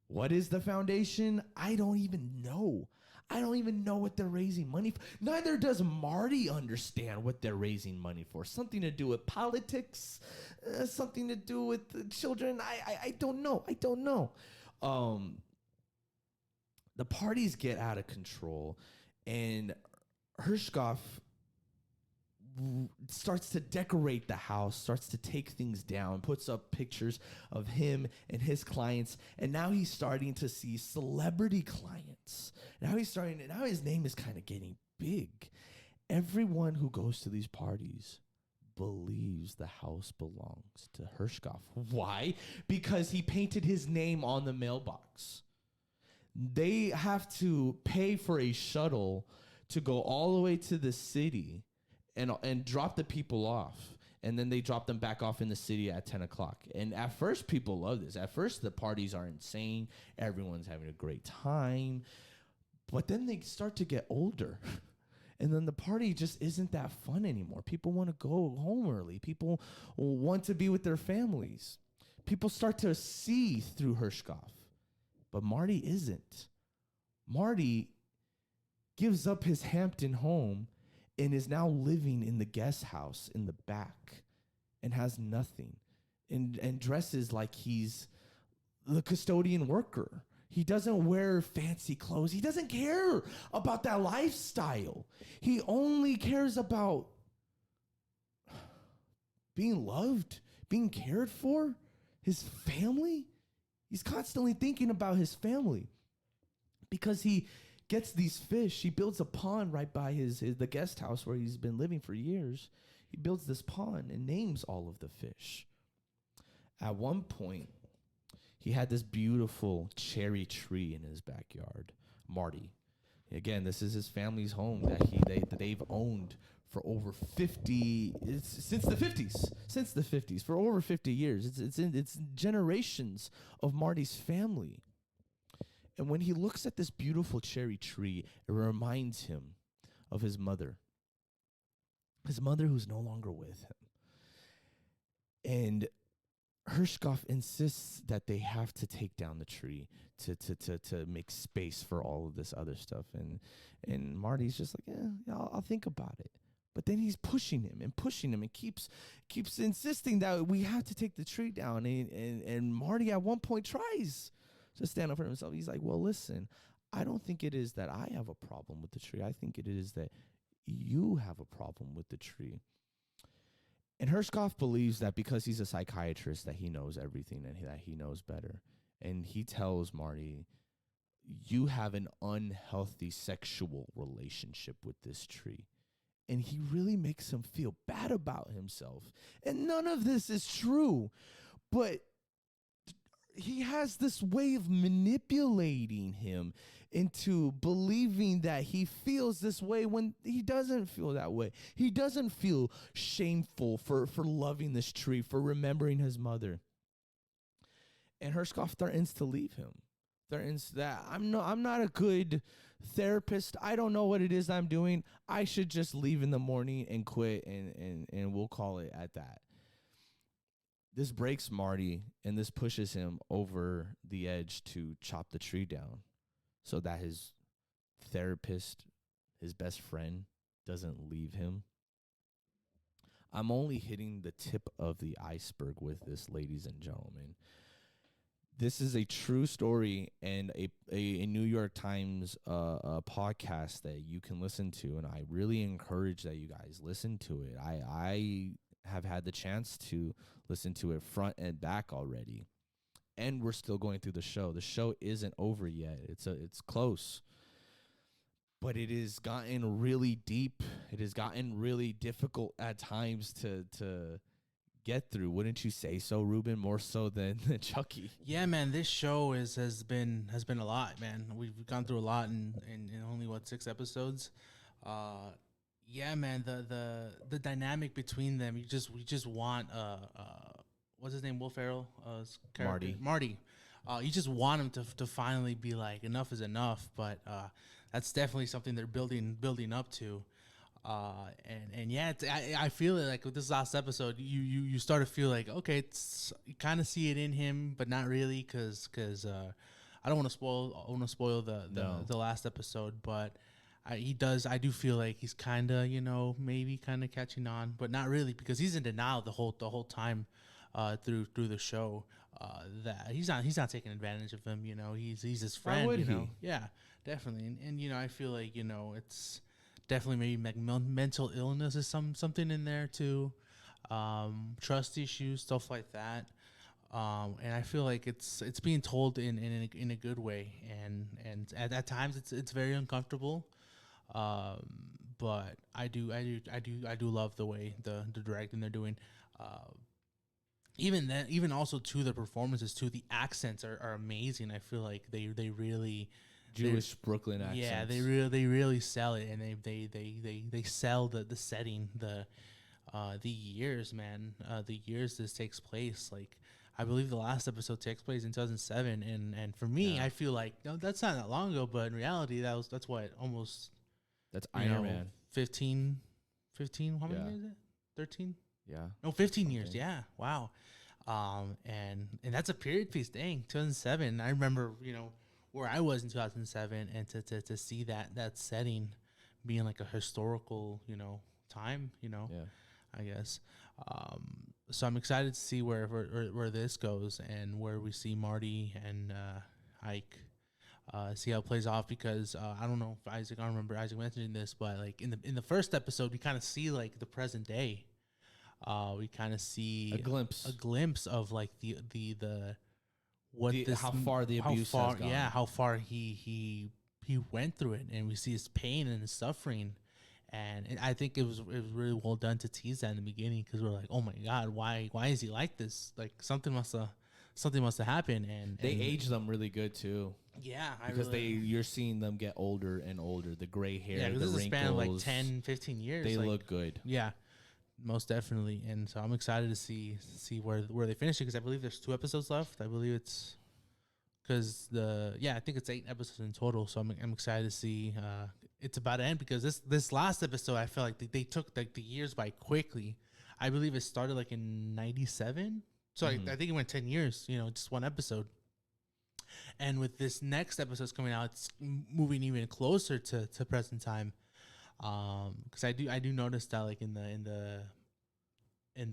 what is the foundation? I don't even know. I don't even know what they're raising money for. Neither does Marty understand what they're raising money for. Something to do with politics, something to do with the children. I don't know. I don't know. The parties get out of control, and Hirschkoff starts to decorate the house, starts to take things down, puts up pictures of him and his clients, and now he's starting to see celebrity clients. Now his name is kind of getting big. Everyone who goes to these parties believes the house belongs to Hershkopf. Why? Because he painted his name on the mailbox. They have to pay for a shuttle to go all the way to the city and drop the people off. And then they drop them back off in the city at 10 o'clock. And at first, people love this. At first, the parties are insane. Everyone's having a great time. But then they start to get older. And then the party just isn't that fun anymore. People want to go home early. People want to be with their families. People start to see through Hershkopf. But Marty isn't. Marty gives up his Hampton home and is now living in the guest house in the back and has nothing and dresses like he's the custodian worker. He doesn't wear fancy clothes. He doesn't care about that lifestyle. He only cares about being loved, being cared for, his family. He's constantly thinking about his family because he gets these fish. He builds a pond right by the guest house where he's been living for years. He builds this pond and names all of the fish. At one point, he had this beautiful cherry tree in his backyard. Marty. Again, this is his family's home that they've owned for over 50 since the 50s for over 50 years. It's generations of Marty's family. And when he looks at this beautiful cherry tree, it reminds him of his mother who's no longer with him. And Hershkopf insists that they have to take down the tree to make space for all of this other stuff. And Marty's just like, yeah, I'll think about it. But then he's pushing him and keeps insisting that we have to take the tree down. And Marty at one point tries to stand up for himself. He's like, well, listen, I don't think it is that I have a problem with the tree. I think it is that you have a problem with the tree. And Hershkopf believes that because he's a psychiatrist that he knows everything and that he knows better. And he tells Marty, you have an unhealthy sexual relationship with this tree. And he really makes him feel bad about himself. And none of this is true. But he has this way of manipulating him into believing that he feels this way when he doesn't feel that way. He doesn't feel shameful for loving this tree, for remembering his mother. And Hershkopf threatens to leave him. Threatens that I'm not a good therapist. I don't know what it is I'm doing. I should just leave in the morning and quit and we'll call it at that. This breaks Marty, and this pushes him over the edge to chop the tree down so that his therapist, his best friend, doesn't leave him. I'm only hitting the tip of the iceberg with this, ladies and gentlemen. This is a true story and a New York Times podcast that you can listen to, and I really encourage that you guys listen to it. I have had the chance to listen to it front and back already, and we're still going through the show. The show isn't over yet. It's close, but it has gotten really deep. It has gotten really difficult at times to get through. Wouldn't you say so, Ruben? More so than Chucky. Yeah, man. This show has been a lot, man. We've gone through a lot in only 6 episodes. Yeah, man, the dynamic between them, we just want what's his name, Will Ferrell's character? Marty. You just want him to finally be like, enough is enough, but that's definitely something they're building up to. And yeah, I feel it like with this last episode, you start to feel like, okay, you kind of see it in him, but not really, because I don't want to spoil the last episode, but I do feel like he's kind of, maybe kind of catching on, but not really, because he's in denial the whole time through the show, that he's not taking advantage of him. He's his friend. Why would he? Yeah, definitely. And I feel like it's Definitely maybe mental illness is something in there too. Trust issues, stuff like that. And I feel like it's being told in a good way, and at times it's very uncomfortable. But I do love the way the directing they're doing. Even then, even also too, the performances too, the accents are amazing. I feel like they really Jewish Brooklyn accents. yeah, they really sell it, and they sell the setting, the years, man, the years this takes place. Like, I believe the last episode takes place in 2007, and for me, I feel like, no, that's not that long ago, but in reality, that's what, almost, That's Iron Man. 15, how many years is it? 13? Yeah. No, 15 years. Yeah. Wow. And that's a period piece. Dang, 2007. I remember, where I was in 2007, and to see that setting being like a historical, time, I guess. So I'm excited to see where this goes, and where we see Marty and Ike. See how it plays off, because I don't know if Isaac. I don't remember Isaac mentioning this, but like in the first episode, we kind of see like the present day. We kind of see a glimpse of like how far the abuse has gone. Yeah, how far he went through it, and we see his pain and his suffering. And I think it was really well done to tease that in the beginning, because we're like, oh my God, why is he like this? Like, something must have happened. And they age them really good too. Yeah, because you're seeing them get older and older. The gray hair, the this wrinkles, is a span of like 10, 15 years. They look good. Yeah, most definitely. And so I'm excited to see where they finish it, because I believe there's 2 episodes left. I believe it's because I think it's 8 episodes in total. So I'm excited to see it's about to end, because this last episode, I feel like they took like the years by quickly. I believe it started like in 97. So I think it went 10 years, just one episode. And with this next episode coming out, it's moving even closer to present time. Because I do notice that, like, in the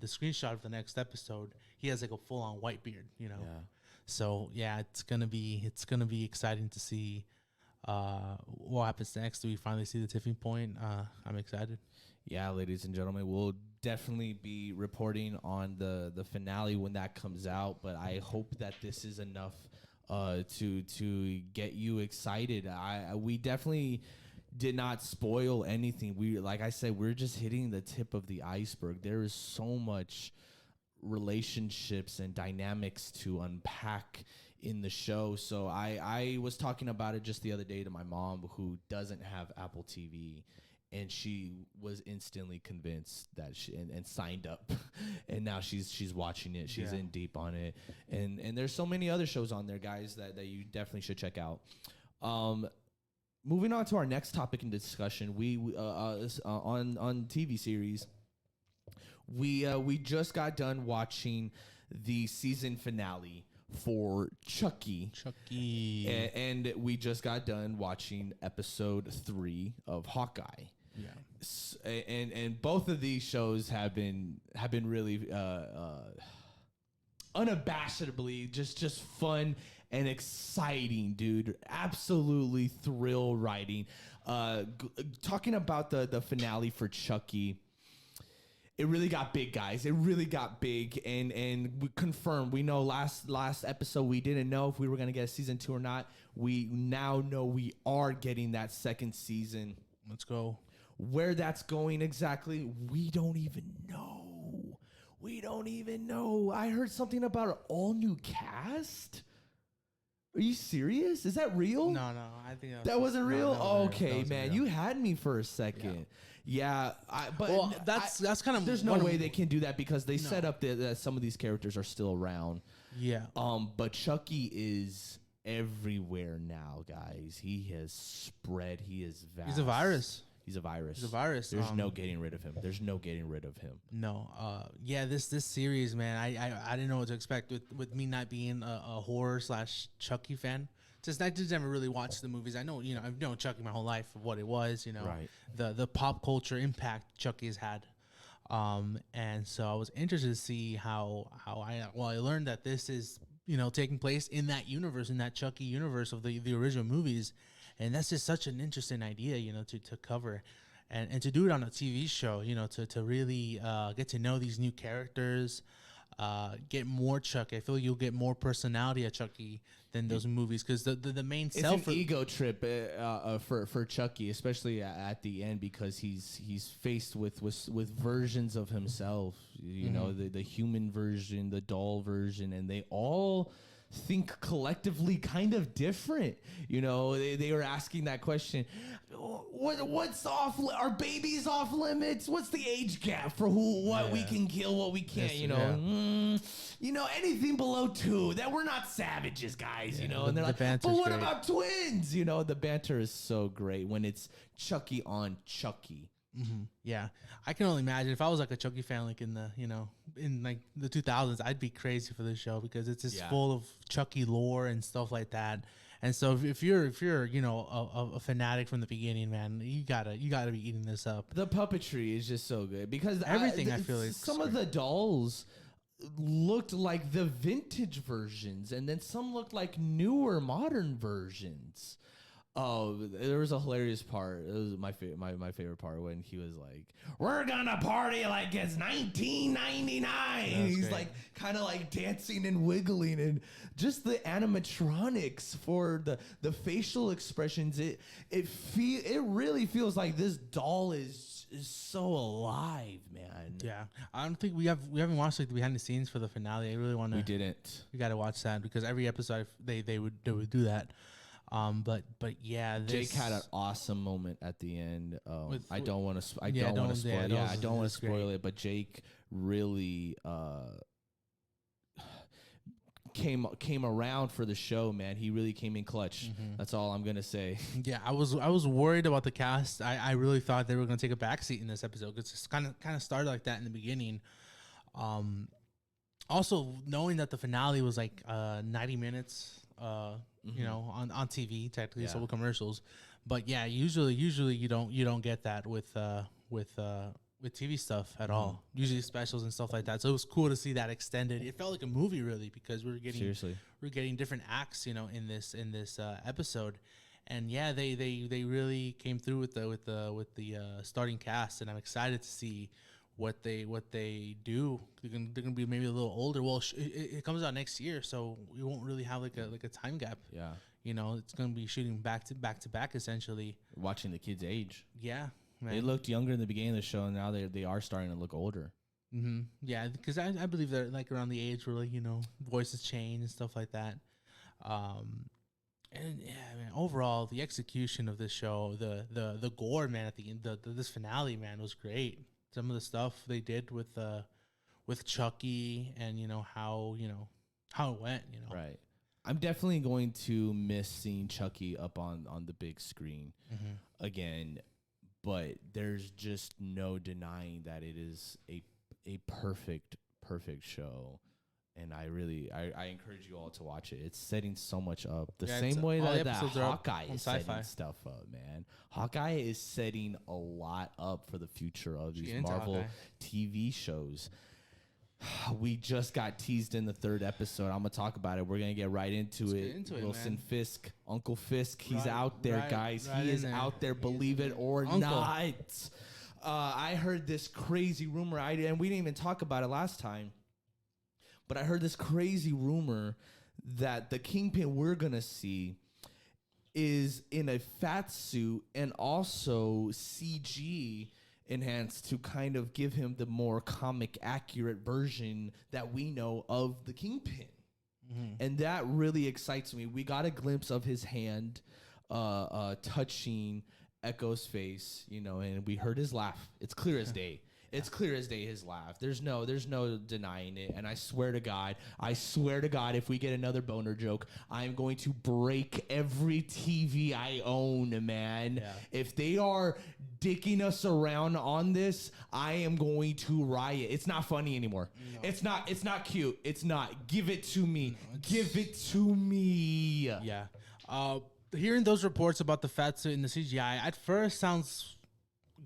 screenshot of the next episode, he has like a full on white beard, Yeah. So yeah, it's gonna be exciting to see what happens next. Do we finally see the tipping point? I'm excited. Yeah, ladies and gentlemen, we'll definitely be reporting on the finale when that comes out. But I hope that this is enough to get you excited. We definitely did not spoil anything. Like I said, we're just hitting the tip of the iceberg. There is so much relationships and dynamics to unpack in the show. So I was talking about it just the other day to my mom, who doesn't have Apple TV, and she was instantly convinced that and signed up, and now she's watching it. She's in deep on it, and there's so many other shows on there, guys, that you definitely should check out. Moving on to our next topic in discussion, we on TV series. We just got done watching the season finale for Chucky. And we just got done watching episode 3 of Hawkeye. Yeah. And both of these shows have been really unabashedly just fun and exciting, dude. Absolutely thrill writing. Talking about the finale for Chucky, it really got big, guys. It really got big, and we confirmed. We know last episode we didn't know if we were gonna get a season 2 or not. We now know we are getting that second season. Let's go. Where that's going exactly, we don't even know. I heard something about an all new cast. Are you serious? Is that real? No, I think that wasn't real. No, okay, man, real. You had me for a second. Yeah, that's kind of. There's no way they can do that, because they set up that some of these characters are still around. Yeah. But Chucky is everywhere now, guys. He has spread. He is vast. He's a virus. There's no getting rid of him. No. This series, man, I didn't know what to expect with me not being a horror / Chucky fan. Just I just never really watched the movies. I know, I've known Chucky my whole life for what it was, right. the pop culture impact Chucky has had. And so I was interested to see how I learned that this is, taking place in that universe, in that Chucky universe of the original movies. And that's just such an interesting idea, to cover. and to do it on a TV show, you know, to really get to know these new characters, get more Chucky. I feel you'll get more personality at Chucky than those movies, because the main it's self an ego trip for Chucky, especially at the end, because he's faced with versions of himself. You know, the human version, the doll version, and they all think collectively kind of different. You know, they were asking that question, what's off, are babies off limits? What's the age gap for what we can kill, what we can't? You know, anything below 2, that we're not savages, guys. You know, and they're like, but what about twins? You know, the banter is so great when it's Chucky on Chucky. Yeah, I can only imagine if I was like a Chucky fan, like in like the 2000s, I'd be crazy for this show, because it's just full of Chucky lore and stuff like that. And so if you're you know a fanatic from the beginning, man, you gotta be eating this up. The puppetry is just so good, because everything I feel is some of the dolls looked like the vintage versions, and then some looked like newer modern versions. Oh, there was a hilarious part. It was my favorite part, when he was like, "We're gonna party like it's 1999." He's great. Like kind of like dancing and wiggling, and just the animatronics for the facial expressions. It really feels like this doll is so alive, man. Yeah, I don't think we haven't watched like the behind the scenes for the finale. I really want to. We didn't. We got to watch that, because every episode they would do that. But yeah, Jake had an awesome moment at the end. I don't want to spoil. I don't want to spoil it. But Jake really came around for the show, man. He really came in clutch. That's all I'm gonna say. Yeah, I was worried about the cast. I really thought they were gonna take a backseat in this episode, because it's kind of started like that in the beginning. Also knowing that the finale was like 90 minutes. You know, on TV technically, so with commercials, but yeah, usually you don't get that with TV stuff at all. Usually specials and stuff like that. So it was cool to see that extended. It felt like a movie, really, because we're getting different acts, you know, in this episode. And yeah, they really came through with the starting cast, and I'm excited to see what they do. They're gonna be maybe a little older. Well, it comes out next year, so we won't really have like a time gap. Yeah, you know, it's gonna be shooting back to back essentially. Watching the kids age. Yeah, man. They looked younger in the beginning of the show, and now they are starting to look older. Yeah, because I believe they're like around the age where, like, you know, voices change and stuff like that. And yeah, man, overall the execution of this show, the gore, man, at the end, this finale, man, was great. Some of the stuff they did with Chucky, and you know how it went, you know. Right. I'm definitely going to miss seeing Chucky up on the big screen again, but there's just no denying that it is a perfect show. And I encourage you all to watch it. It's setting so much up. The same way that Hawkeye is setting stuff up, man. Hawkeye is setting a lot up for the future of these Marvel TV shows. We just got teased in the 3rd episode. I'm going to talk about it. We're going to get right into it. Wilson Fisk, Uncle Fisk, he's out there, guys. He is out there, believe it or not. I heard this crazy rumor, and we didn't even talk about it last time. But I heard this crazy rumor that the Kingpin we're going to see is in a fat suit and also CG enhanced to kind of give him the more comic accurate version that we know of the Kingpin. And that really excites me. We got a glimpse of his hand touching Echo's face, you know, and we heard his laugh. It's clear as day. It's clear as day, his laugh. There's no denying it. And I swear to God, if we get another boner joke, I'm going to break every TV I own, man. Yeah. If they are dicking us around on this, I am going to riot. It's not funny anymore. No. It's not cute. It's not. Give it to me. Give it to me. Yeah. Hearing those reports about the fat suit and the CGI at first sounds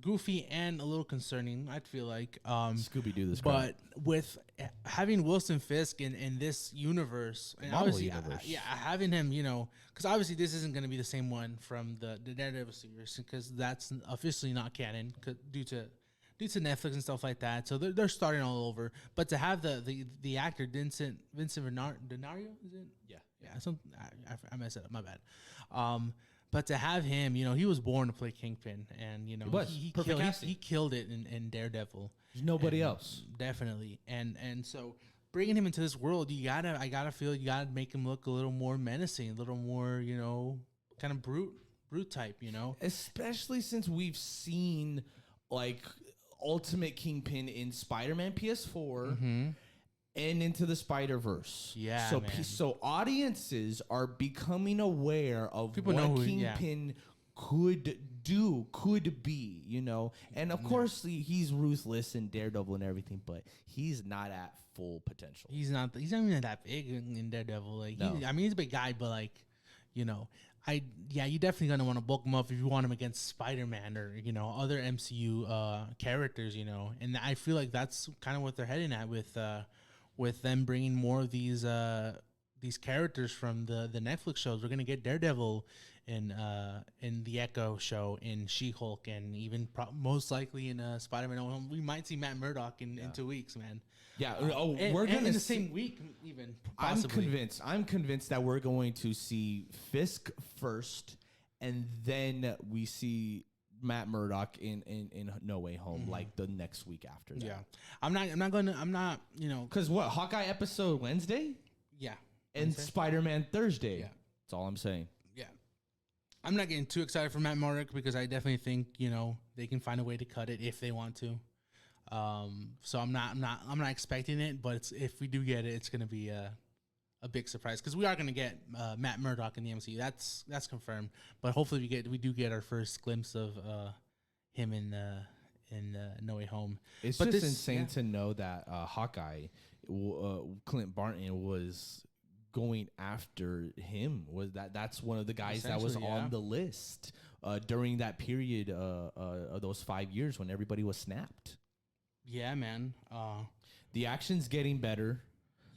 goofy and a little concerning. I'd feel like Scooby Doo this but with having Wilson Fisk in this universe, and Marvel obviously, universe. having him, because obviously this isn't going to be the same one from the Daredevil series, because that's officially not canon due to Netflix and stuff like that. So they're starting all over. But to have the actor Vincent D'Onofrio, is it? Yeah. I messed it up. My bad. But to have him, he was born to play Kingpin, and he killed it in Daredevil. There's nobody else. Definitely, and so bringing him into this world, I gotta feel you gotta make him look a little more menacing, a little more, kind of brute type, Especially since we've seen like Ultimate Kingpin in Spider-Man PS4. And Into the Spider-Verse. Yeah, so man. So audiences are becoming aware of People what know Kingpin could be, And of course, he's ruthless and Daredevil and everything, but he's not at full potential. He's not even that big in Daredevil. Like, No. he's a big guy, but like, you definitely gonna want to bulk him up if you want him against Spider-Man or other MCU characters, And I feel like that's kind of what they're heading at with them bringing more of these characters from the Netflix shows. We're gonna get Daredevil in the Echo show, in She-Hulk, and even most likely in Spider-Man. We might see Matt Murdock in 2 weeks, man. Yeah. We're gonna in the same week, even. Possibly. I'm convinced that we're going to see Fisk first, and then we see Matt Murdock in No Way Home, like the next week after that. Yeah, I'm not because what, Hawkeye episode Wednesday, yeah, and Wednesday? Spider-Man Thursday. Yeah, that's all I'm saying. Yeah, I'm not getting too excited for Matt Murdock because I definitely think they can find a way to cut it if they want to. So I'm not expecting it, but if we do get it, it's gonna be a big surprise because we are going to get Matt Murdock in the MCU. That's confirmed. But hopefully we do get our first glimpse of him in No Way Home. It's just insane to know that Hawkeye, Clint Barton was going after him. That's one of the guys that was on the list during that period of those 5 years when everybody was snapped. Yeah, man. The action's getting better.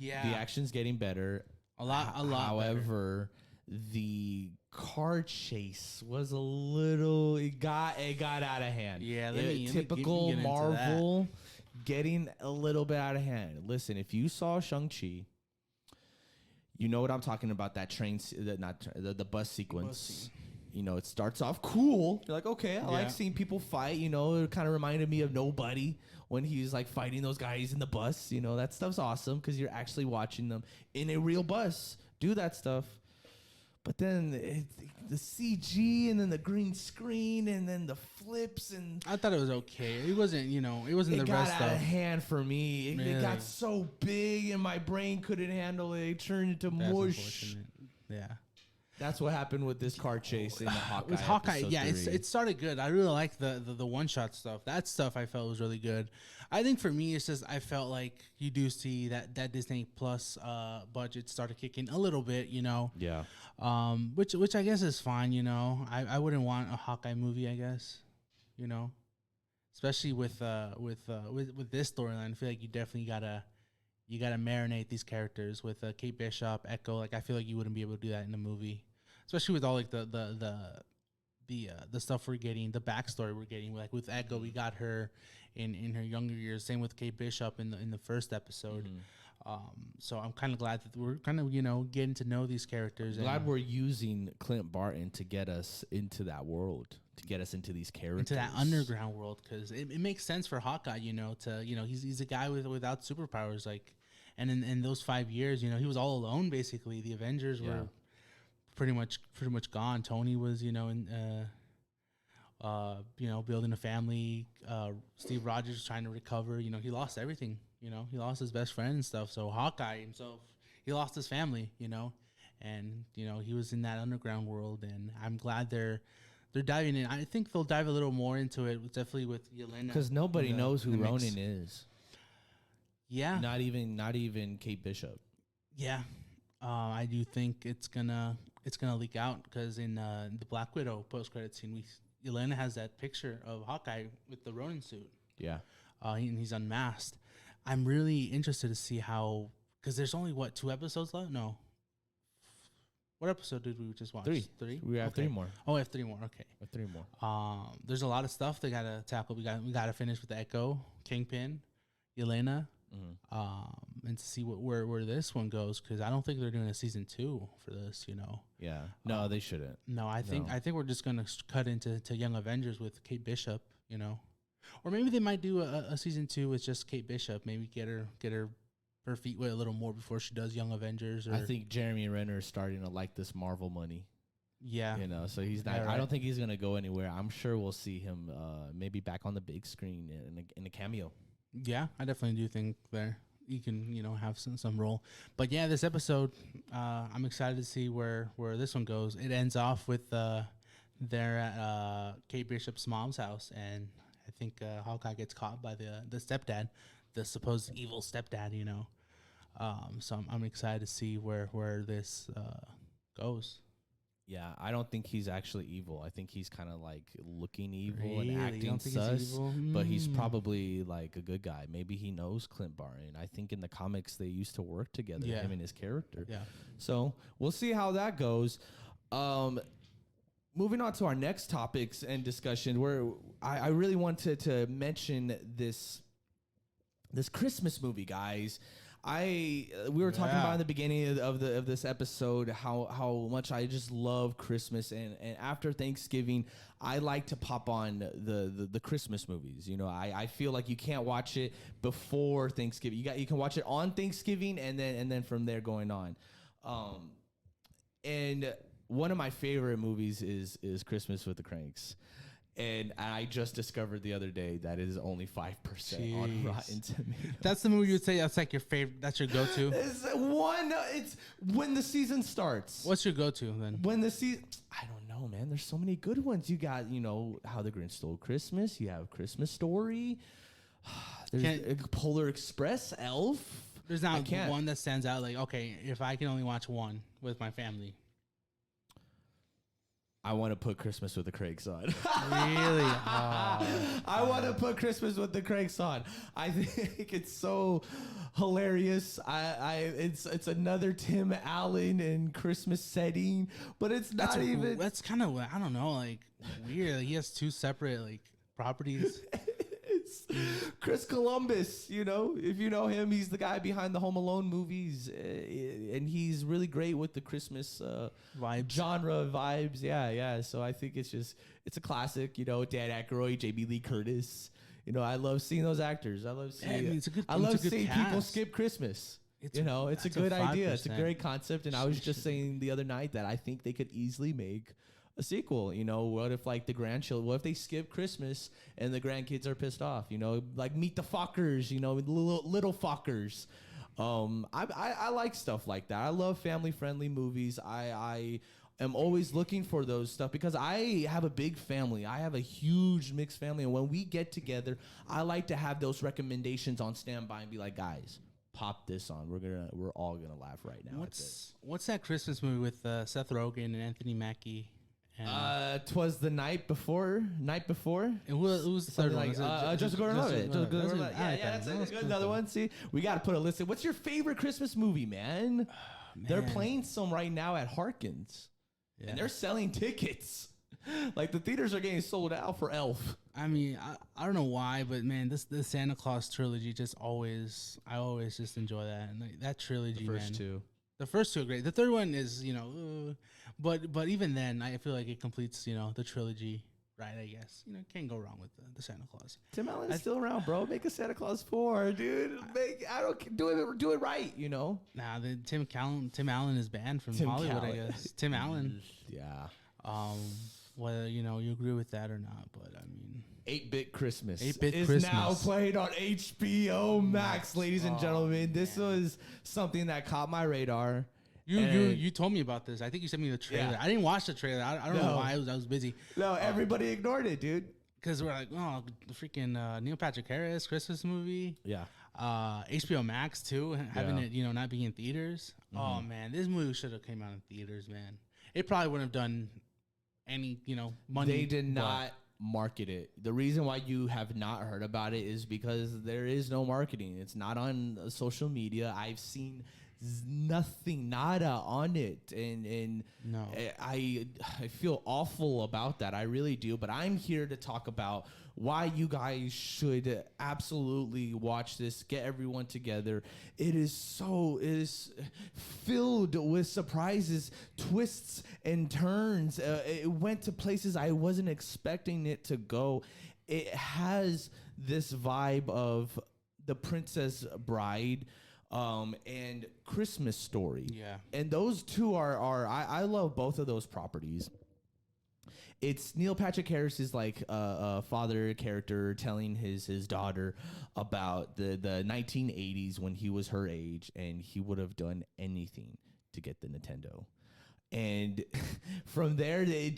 Yeah, the action's getting better. A lot. However, the car chase was a little. It got out of hand. Yeah, typical Marvel, getting a little bit out of hand. Listen, if you saw Shang-Chi, you know what I'm talking about. That train, the bus sequence. It starts off cool. You're like, okay, I like seeing people fight. It kind of reminded me of Nobody when he's like fighting those guys in the bus. That stuff's awesome because you're actually watching them in a real bus do that stuff. But then the CG and then the green screen and then the flips and I thought it was okay. It wasn't, it wasn't the best stuff. It got out of hand for me. It got so big and my brain couldn't handle it. It turned into mush. Yeah. That's what happened with this car chase in the Hawkeye. With Hawkeye, yeah, it started good. I really liked the one shot stuff. That stuff I felt was really good. I think for me, it's just I felt like you do see that Disney Plus budget started kicking a little bit, Yeah. Which I guess is fine, I wouldn't want a Hawkeye movie, I guess, especially with this storyline. I feel like you definitely gotta marinate these characters with Kate Bishop, Echo. Like I feel like you wouldn't be able to do that in a movie. Especially with all like the stuff we're getting, the backstory we're getting. Like with Echo, we got her in her younger years. Same with Kate Bishop in the first episode. Mm-hmm. So I'm kind of glad that we're kind of getting to know these characters. Glad we're using Clint Barton to get us into that world, to get us into these characters, into that underground world, because it makes sense for Hawkeye. He's a guy without superpowers. Like, and in those 5 years, he was all alone basically. The Avengers were pretty much gone. Tony was, building a family. Steve Rogers was trying to recover. He lost everything. He lost his best friend and stuff. So Hawkeye himself, he lost his family. And he was in that underground world. And I'm glad they're diving in. I think they'll dive a little more into it, definitely with Yelena, because nobody knows who Ronin is. Yeah, not even Kate Bishop. Yeah, I do think it's gonna leak out because in the Black Widow post-credit scene Yelena has that picture of Hawkeye with the Ronin suit. Yeah. And he's unmasked. I'm really interested to see how, because there's only, 2 episodes left? No. What episode did we just watch? 3. 3? We have 3 more. Oh, we have 3 more. Okay. We have 3 more. There's a lot of stuff they gotta tackle. We gotta finish with the Echo, Kingpin, Yelena, and to see where this one goes, because I don't think they're doing a season 2 for this. Yeah. No, they shouldn't. No, I think we're just gonna cut into Young Avengers with Kate Bishop. Or maybe they might do a season 2 with just Kate Bishop. Maybe get her feet wet a little more before she does Young Avengers. I think Jeremy Renner is starting to like this Marvel money. Yeah. So he's not. Right. I don't think he's gonna go anywhere. I'm sure we'll see him maybe back on the big screen in a cameo. Yeah, I definitely do think he can have some role. But yeah, this episode, I'm excited to see where this one goes. It ends off with they're at Kate Bishop's mom's house, and I think Hawkeye gets caught by the stepdad, the supposed evil stepdad. So I'm excited to see where this goes. Yeah, I don't think he's actually evil. I think he's kind of like looking evil Really? and You acting don't think sus, he's evil? but he's probably like a good guy. Maybe he knows Clint Barton. I think in the comics they used to work together, him and his character. Yeah. So we'll see how that goes. Moving on to our next topics and discussion, where I really wanted to mention this Christmas movie, guys. We were talking about in the beginning of this episode how much I just love Christmas, and after Thanksgiving I like to pop on the Christmas movies. I feel like you can't watch it before Thanksgiving. You can watch it on Thanksgiving and then from there going on. And one of my favorite movies is Christmas with the Cranks. And I just discovered the other day that it is only 5% on Rotten Tomatoes. That's the movie you would say that's like your favorite. That's your go-to. It's when the season starts. What's your go-to then? When the season, I don't know, man. There's so many good ones. You got, How the Grinch Stole Christmas. You have Christmas Story. There's Polar Express, Elf. There's not one that stands out. Like, okay, if I can only watch one with my family. I want to put Christmas with the Cranks on. Really? I want to put Christmas with the Cranks on. I think it's so hilarious. It's another Tim Allen and Christmas setting, but it's not even. That's kind of, I don't know, like weird. He has 2 separate properties. It's Chris Columbus, if you know him, he's the guy behind the Home Alone movies, and he's really great with the Christmas genre vibes. Yeah. So I think it's a classic. Dan Aykroyd, Jamie Lee Curtis. I love seeing those actors. I love seeing. I love seeing people skip Christmas. It's a good idea. It's a great concept. And I was just saying the other night that I think they could easily make a sequel. What if the grandchildren, what if they skip Christmas and the grandkids are pissed off, like Meet the Fockers, little Fockers. I like stuff like that. I love family friendly movies. I am always looking for those stuff because I have a big family. I have a huge mixed family. And when we get together, I like to have those recommendations on standby and be like, guys, pop this on. We're all going to laugh right now. What's that Christmas movie with Seth Rogen and Anthony Mackie? 'Twas the night before. It was the third one. Just Gordon-Levitt. Yeah, that's another one. See, we got to put a list. What's your favorite Christmas movie, man? They're playing some right now at Harkins, and they're selling tickets. The theaters are getting sold out for Elf. I mean, I don't know why, but man, this Santa Claus trilogy I always just enjoy that, and that trilogy. The first two. The first 2 are great. The third one is, but even then, I feel like it completes, the trilogy, right? I guess can't go wrong with the Santa Claus. Tim Allen's still around, bro. Make a Santa Claus 4, dude. Do it right, Nah, Tim Allen is banned from Hollywood, I guess. Tim Allen. Yeah. Whether you agree with that or not, but I mean, 8-Bit Christmas 8-Bit is Christmas. now played on HBO Max, ladies and gentlemen. This was something that caught my radar. You told me about this. I think you sent me the trailer. Yeah. I didn't watch the trailer. I don't know why. I was busy. No, everybody ignored it, dude. Because we're like, oh, the freaking Neil Patrick Harris Christmas movie. Yeah. HBO Max too, having it not being in theaters. Mm-hmm. Oh man, this movie should have came out in theaters, man. It probably wouldn't have done any money. They did not market it. The reason why you have not heard about it is because there is no marketing. It's not on social media. I've seen nothing, nada on it, and No. I feel awful about that. I really do. But I'm here to talk about why you guys should absolutely watch this. Get everyone together. It is filled with surprises, twists, and turns. It went to places I wasn't expecting it to go. It has this vibe of The Princess Bride and Christmas Story. Yeah. And those two I love both of those properties. It's Neil Patrick Harris's like father character telling his daughter about the 1980s when he was her age, and he would have done anything to get the Nintendo. And from there, dude,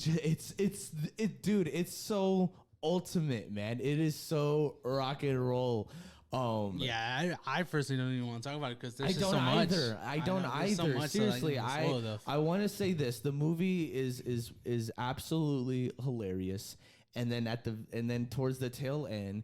it's so ultimate, man. It is so rock and roll. I personally don't even want to talk about it because there's I just don't so much. either. I don't either. So much Seriously, I want to say this: the movie is absolutely hilarious, and then towards the tail end,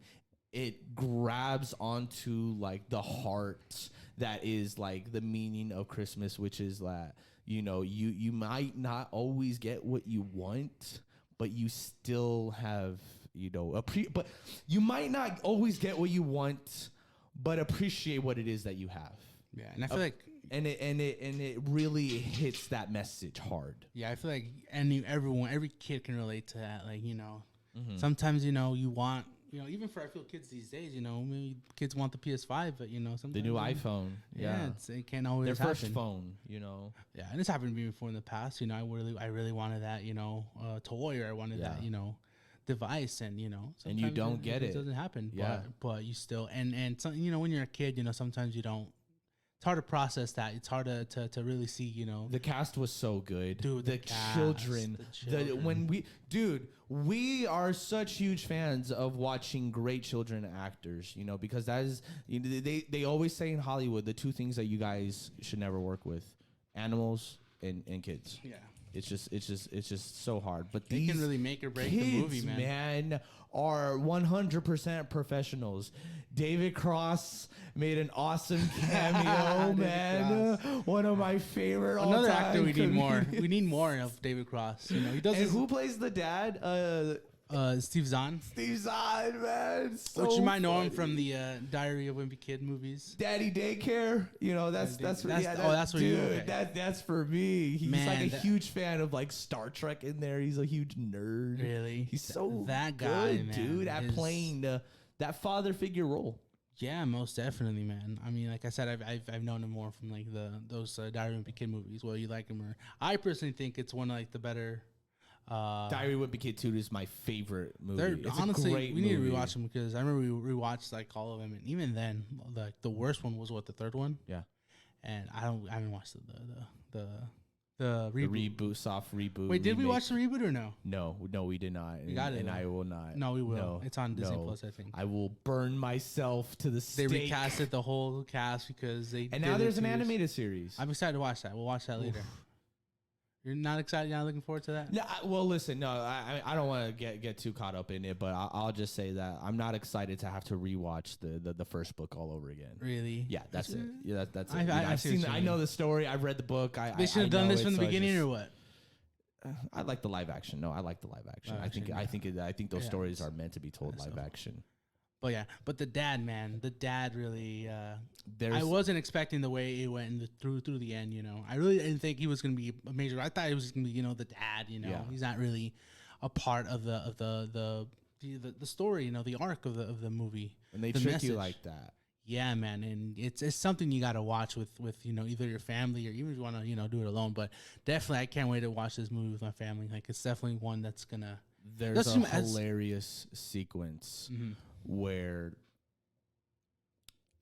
it grabs onto like the heart that is like the meaning of Christmas, which is that you might not always get what you want, but you still have. But you might not always get what you want, but appreciate what it is that you have. Yeah, and I feel like it really hits that message hard. Yeah, I feel like every kid can relate to that. Like sometimes you want even for I feel kids these days maybe kids want the PS5, but sometimes The new iPhone. Yeah, it can't always their happen. first phone. Yeah, and it's happened to me before in the past. I really wanted that toy, or I wanted that device, and and you don't get it. It doesn't happen. Yeah, but you still and so, when you're a kid, sometimes you don't. It's hard to process that. It's hard to really see. The cast was so good. Dude, the children. We are such huge fans of watching great children actors. Because that is they always say in Hollywood the two things that you guys should never work with: animals and kids. Yeah. It's just so hard. But they can really make or break the movie, man. Are 100% professionals. David Cross made an awesome cameo, man. One of my favorite. Another actor we need more. We need more of David Cross. He does. And who plays the dad? Steve Zahn. Steve Zahn, man. So which you might know him from the Diary of Wimpy Kid movies. Daddy Daycare. That's for you. Okay. That's for me. He's like a huge fan of like Star Trek in there. He's a huge nerd. Really? He's so that guy, good, man, dude, at playing that father figure role. Yeah, most definitely, man. I mean, like I said, I've known him more from like those Diary of Wimpy Kid movies. Well, you like him, or I personally think it's one of like the better. Diary of Wimpy Kid 2 is my favorite movie. It's honestly, a great we need movie. to rewatch them because I remember we rewatched like all of them, and even then, like the worst one was the third one. Yeah, and I haven't watched the reboot. Soft reboot. Wait, did we watch the reboot or no? No, we did not. We got it, and I will not. No, we will. No, it's on Disney Plus, I think. I will burn myself to the stake. They recasted the whole cast because they. And now there's an animated series. I'm excited to watch that. We'll watch that later. You're not excited? You're not looking forward to that? No. Well, listen. No, I don't want to get too caught up in it, but I'll just say that I'm not excited to have to rewatch the first book all over again. Really? Yeah, that's it. Yeah, that's it. I've seen. I know the story. I've read the book. They should have done this from the beginning, or what? I like the live action. No, I like the live action. I think those stories are meant to be told live action. But the dad really. I wasn't expecting the way it went through the end. I really didn't think he was going to be a major. I thought he was going to be the dad. He's not really a part of the story. The arc of the movie. And they trick you like that. Yeah, man, and it's something you got to watch with either your family or even if you want to do it alone. But definitely, I can't wait to watch this movie with my family. Like it's definitely one that's gonna. There's a hilarious sequence where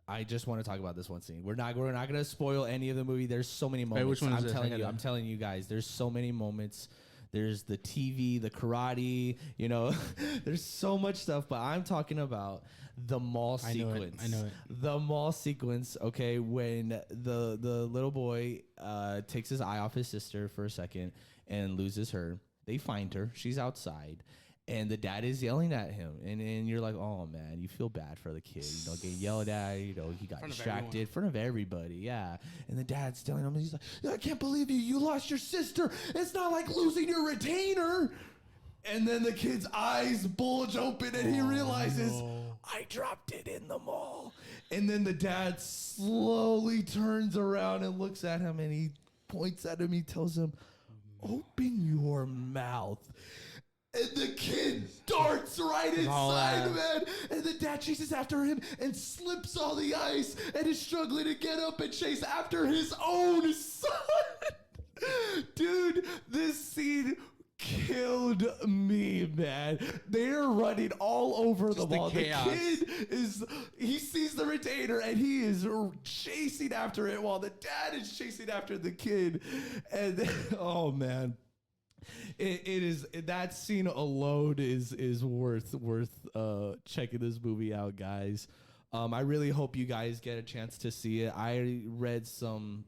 I just want to talk about this one scene. We're not going to spoil any of the movie. There's so many moments. Wait, which one is I'm telling you guys. There's so many moments. There's the TV, the karate. There's so much stuff. But I'm talking about the mall sequence. I know it. The mall sequence. Okay, when the little boy takes his eye off his sister for a second and loses her. They find her. She's outside. And the dad is yelling at him. And you're like, oh, man, you feel bad for the kid. You know, getting yelled at. You know, he got distracted in front of everybody. Yeah. And the dad's telling him, he's like, I can't believe you lost your sister. It's not like losing your retainer. And then the kid's eyes bulge open and he realizes, I dropped it in the mall. And then the dad slowly turns around and looks at him and he points at him. He tells him, open your mouth. And the kid darts right inside, man. And the dad chases after him and slips on the ice and is struggling to get up and chase after his own son. Dude, this scene killed me, man. They're running all over the mall. The kid he sees the retainer and he is chasing after it while the dad is chasing after the kid. And oh, man. It is that scene alone is worth checking this movie out, guys. I really hope you guys get a chance to see it. I read some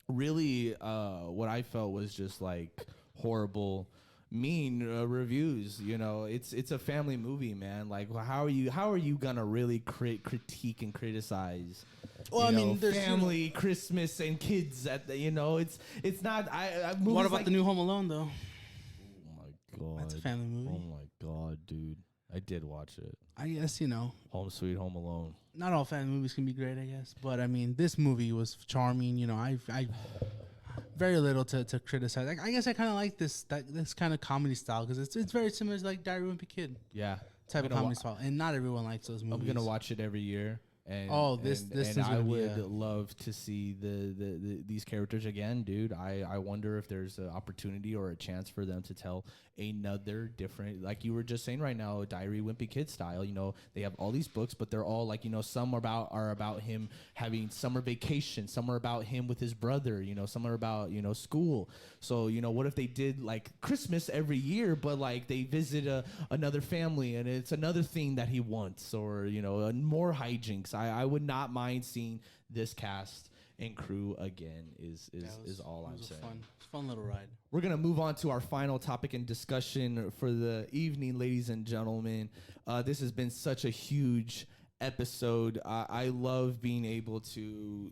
really what I felt was just like horrible, mean reviews. You know, it's a family movie, man. Like, how are you gonna really critique and criticize? Well, I mean, there's family, Christmas, and kids at the. You know, it's not. What about the new Home Alone though? God. That's a family movie. Oh my God, dude. I did watch it. I guess, you know. Home Sweet Home Alone. Not all family movies can be great, I guess. But I mean, this movie was charming. You know, I very little to criticize. I guess I kind of like this kind of comedy style because it's very similar to like Diary of a Wimpy Kid. Yeah. Type of comedy style. And not everyone likes those movies. I'm going to watch it every year. And, this I would love to see these characters again, dude. I wonder if there's an opportunity or a chance for them to tell another different, like you were just saying right now, Diary Wimpy Kid style. You know, they have all these books, but they're all like, you know, some are about him having summer vacation, some are about him with his brother, you know, some are about, you know, school. So, you know, what if they did like Christmas every year, but like they visit another family and it's another thing that he wants, or, you know, more hijinks. I would not mind seeing this cast and crew again is all I'm saying. Fun little ride. We're going to move on to our final topic and discussion for the evening, ladies and gentlemen. This has been such a huge episode. I love being able to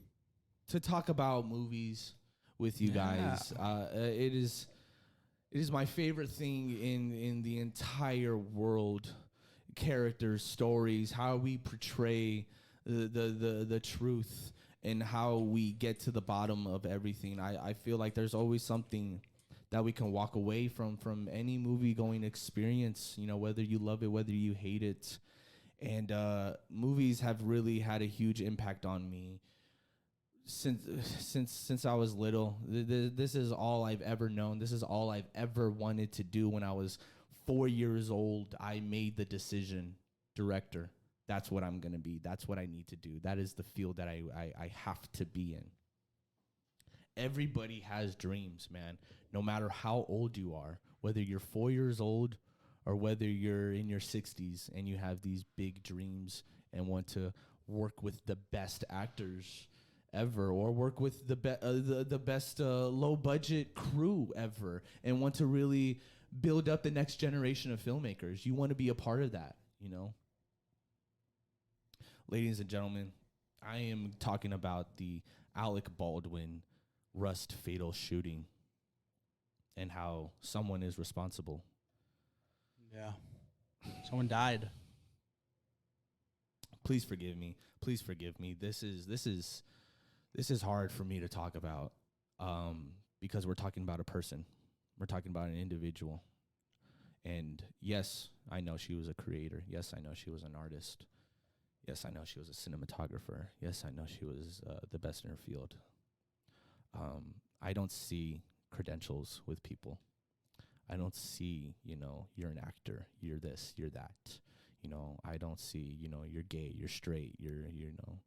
talk about movies with you guys. It is my favorite thing in the entire world. Characters, stories, how we portray the truth and how we get to the bottom of everything. I feel like there's always something that we can walk away from any movie going experience, you know, whether you love it, whether you hate it. And movies have really had a huge impact on me since I was little. This is all I've ever known. This is all I've ever wanted to do. When I was 4 years old, I made the decision, director. That's what I'm going to be. That's what I need to do. That is the field that I have to be in. Everybody has dreams, man. No matter how old you are, whether you're 4 years old or whether you're in your 60s and you have these big dreams and want to work with the best actors ever, or work with the best low budget crew ever, and want to really build up the next generation of filmmakers. You want to be a part of that, you know? Ladies and gentlemen, I am talking about the Alec Baldwin Rust fatal shooting and how someone is responsible. Yeah. Someone died. Please forgive me. Please forgive me. This is hard for me to talk about because we're talking about a person. We're talking about an individual. And yes, I know she was a creator. Yes, I know she was an artist. Yes, I know she was a cinematographer. Yes, I know she was the best in her field. I don't see credentials with people. I don't see, you know, you're an actor, you're this, you're that. You know, I don't see, you know, you're gay, you're straight, you're know,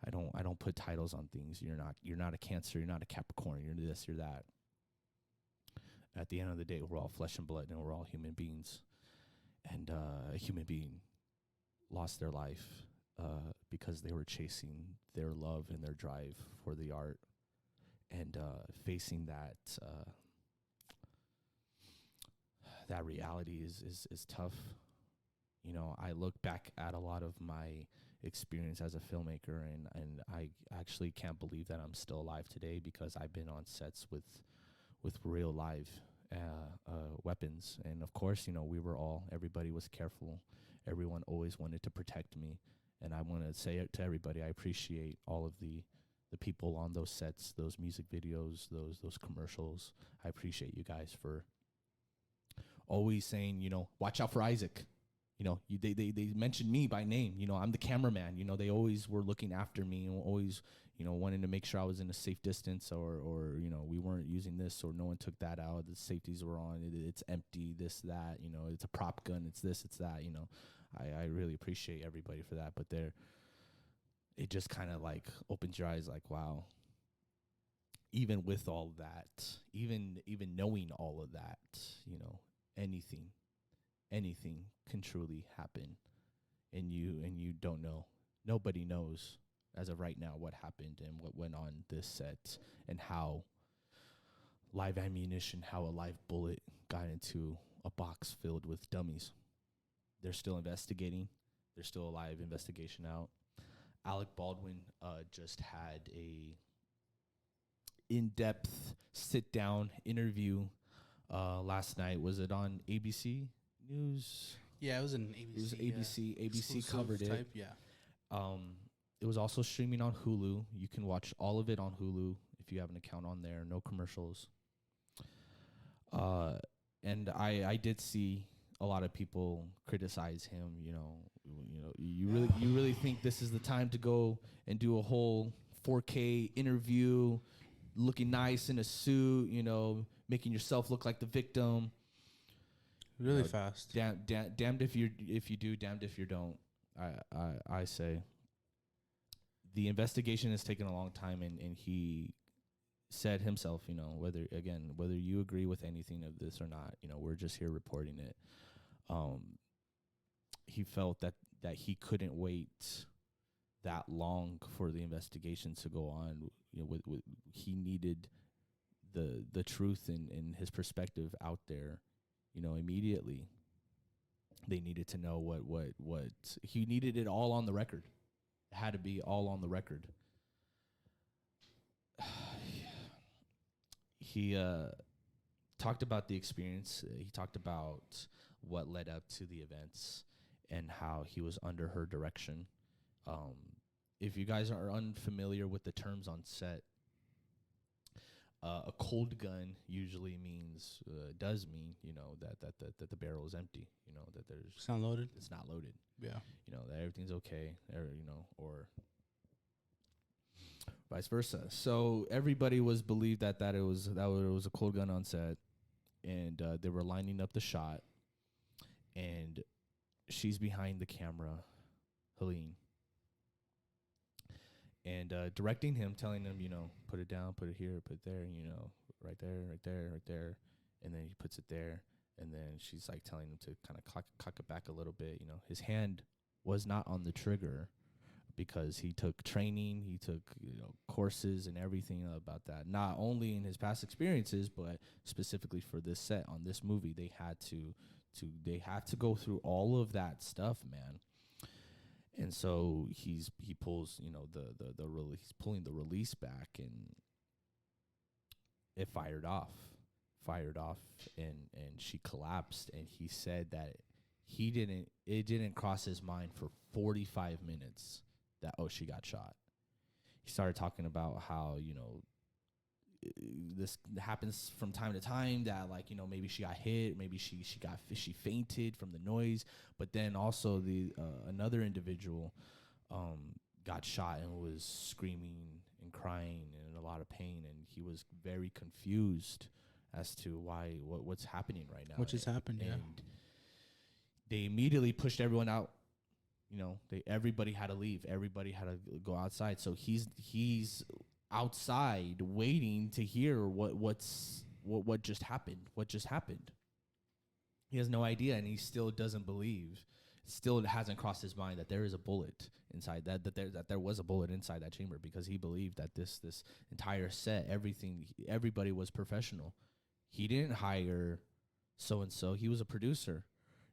I don't put titles on things. You're not a Cancer, you're not a Capricorn, you're this, you're that. At the end of the day, we're all flesh and blood and we're all human beings. And a human being lost their life because they were chasing their love and their drive for the art, and facing that that reality is tough. You know, I look back at a lot of my experience as a filmmaker, and I actually can't believe that I'm still alive today, because I've been on sets with real live weapons. And of course, you know, everybody was careful. Everyone always wanted to protect me. And I want to say it to everybody, I appreciate all of the people on those sets, those music videos, those commercials. I appreciate you guys for always saying, you know, watch out for Isaac. You know, they mentioned me by name. You know, I'm the cameraman. You know, they always were looking after me and always, you know, wanting to make sure I was in a safe distance, or you know, we weren't using this, or no one took that out. The safeties were on. It's empty. This, that. You know, it's a prop gun. It's this. It's that. You know, I really appreciate everybody for that. But it just kind of like opens your eyes, like, wow. Even with all that, even knowing all of that, you know, anything can truly happen, and you don't know. Nobody knows as of right now what happened and what went on this set, and how live ammunition, how a live bullet got into a box filled with dummies. They're still investigating. There's still a live investigation out. Alec Baldwin just had a in-depth sit-down interview last night. Was it on ABC News? Yeah, it was an ABC. It was ABC. ABC covered it. Type, yeah. It was also streaming on Hulu. You can watch all of it on Hulu if you have an account on there. No commercials. And I did see a lot of people criticize him. You really think this is the time to go and do a whole 4K interview, looking nice in a suit, you know, making yourself look like the victim. Really fast. Damned if you do, damned if you don't. I say the investigation has taken a long time, and he said himself, you know, whether you agree with anything of this or not, you know, we're just here reporting it. He felt that he couldn't wait that long for the investigation to go on. You know, with he needed the truth and his perspective out there, you know, immediately. They needed to know what he needed, it all on the record. It had to be all on the record. He talked about the experience. He talked about what led up to the events and how he was under her direction. If you guys are unfamiliar with the terms on set, a cold gun usually does mean, you know, that the barrel is empty, you know, that it's not loaded. It's not loaded. Yeah. You know, that everything's okay, you know, or vice versa. So everybody believed that it was a cold gun on set, and they were lining up the shot, and she's behind the camera, Helene, and directing him, telling him, you know, put it down, put it here, put it there, you know, right there, right there, right there, and then he puts it there, and then she's like telling him to kind of cock it back a little bit. You know, his hand was not on the trigger because he took training, he took, you know, courses and everything about that. Not only in his past experiences, but specifically for this set on this movie, they had to go through all of that stuff, man. And so he pulls, you know, he's pulling the release back, and it fired off, and she collapsed. And he said that it didn't cross his mind for 45 minutes that, oh, she got shot. He started talking about how, you know, this happens from time to time, that, like, you know, maybe she got hit, maybe she fainted from the noise, but then also another individual got shot and was screaming and crying and in a lot of pain, and he was very confused as to what's happening right now. What just happened? And yeah. They immediately pushed everyone out. You know, everybody had to leave. Everybody had to go outside. So he's outside waiting to hear what just happened. What just happened? He has no idea, and he still doesn't believe. Still, it hasn't crossed his mind that there is a bullet inside that there was a bullet inside that chamber, because he believed that this entire set, everybody was professional. He didn't hire so and so. He was a producer.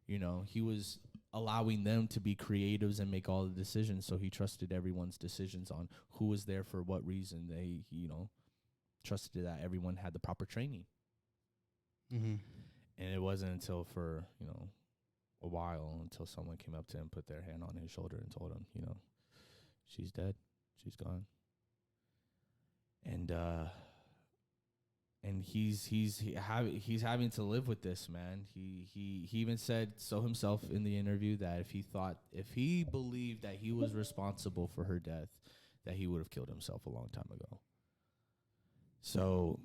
You know, he was allowing them to be creatives and make all the decisions. So he trusted everyone's decisions on who was there for what reason. You know, trusted that everyone had the proper training. Mm-hmm. And it wasn't until for, you know, a while until someone came up to him, put their hand on his shoulder and told him, you know, she's dead. She's gone. And he's having to live with this, man. He even said so himself in the interview that if he believed that he was responsible for her death, that he would have killed himself a long time ago. So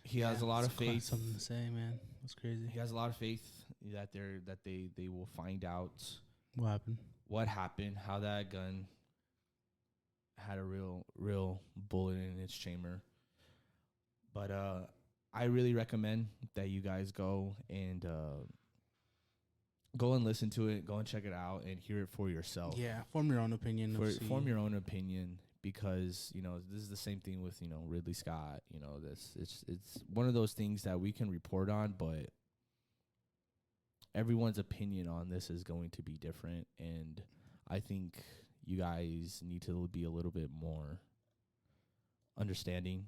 he has a lot of faith. Something to say, man. That's crazy. He has a lot of faith that they will find out What happened, how that gun had a real bullet in its chamber. But I really recommend that you guys go and listen to it, go and check it out, and hear it for yourself. Yeah, form your own opinion. Form your own opinion, because you know this is the same thing with, you know, Ridley Scott. You know, it's one of those things that we can report on, but everyone's opinion on this is going to be different, and I think you guys need to be a little bit more understanding.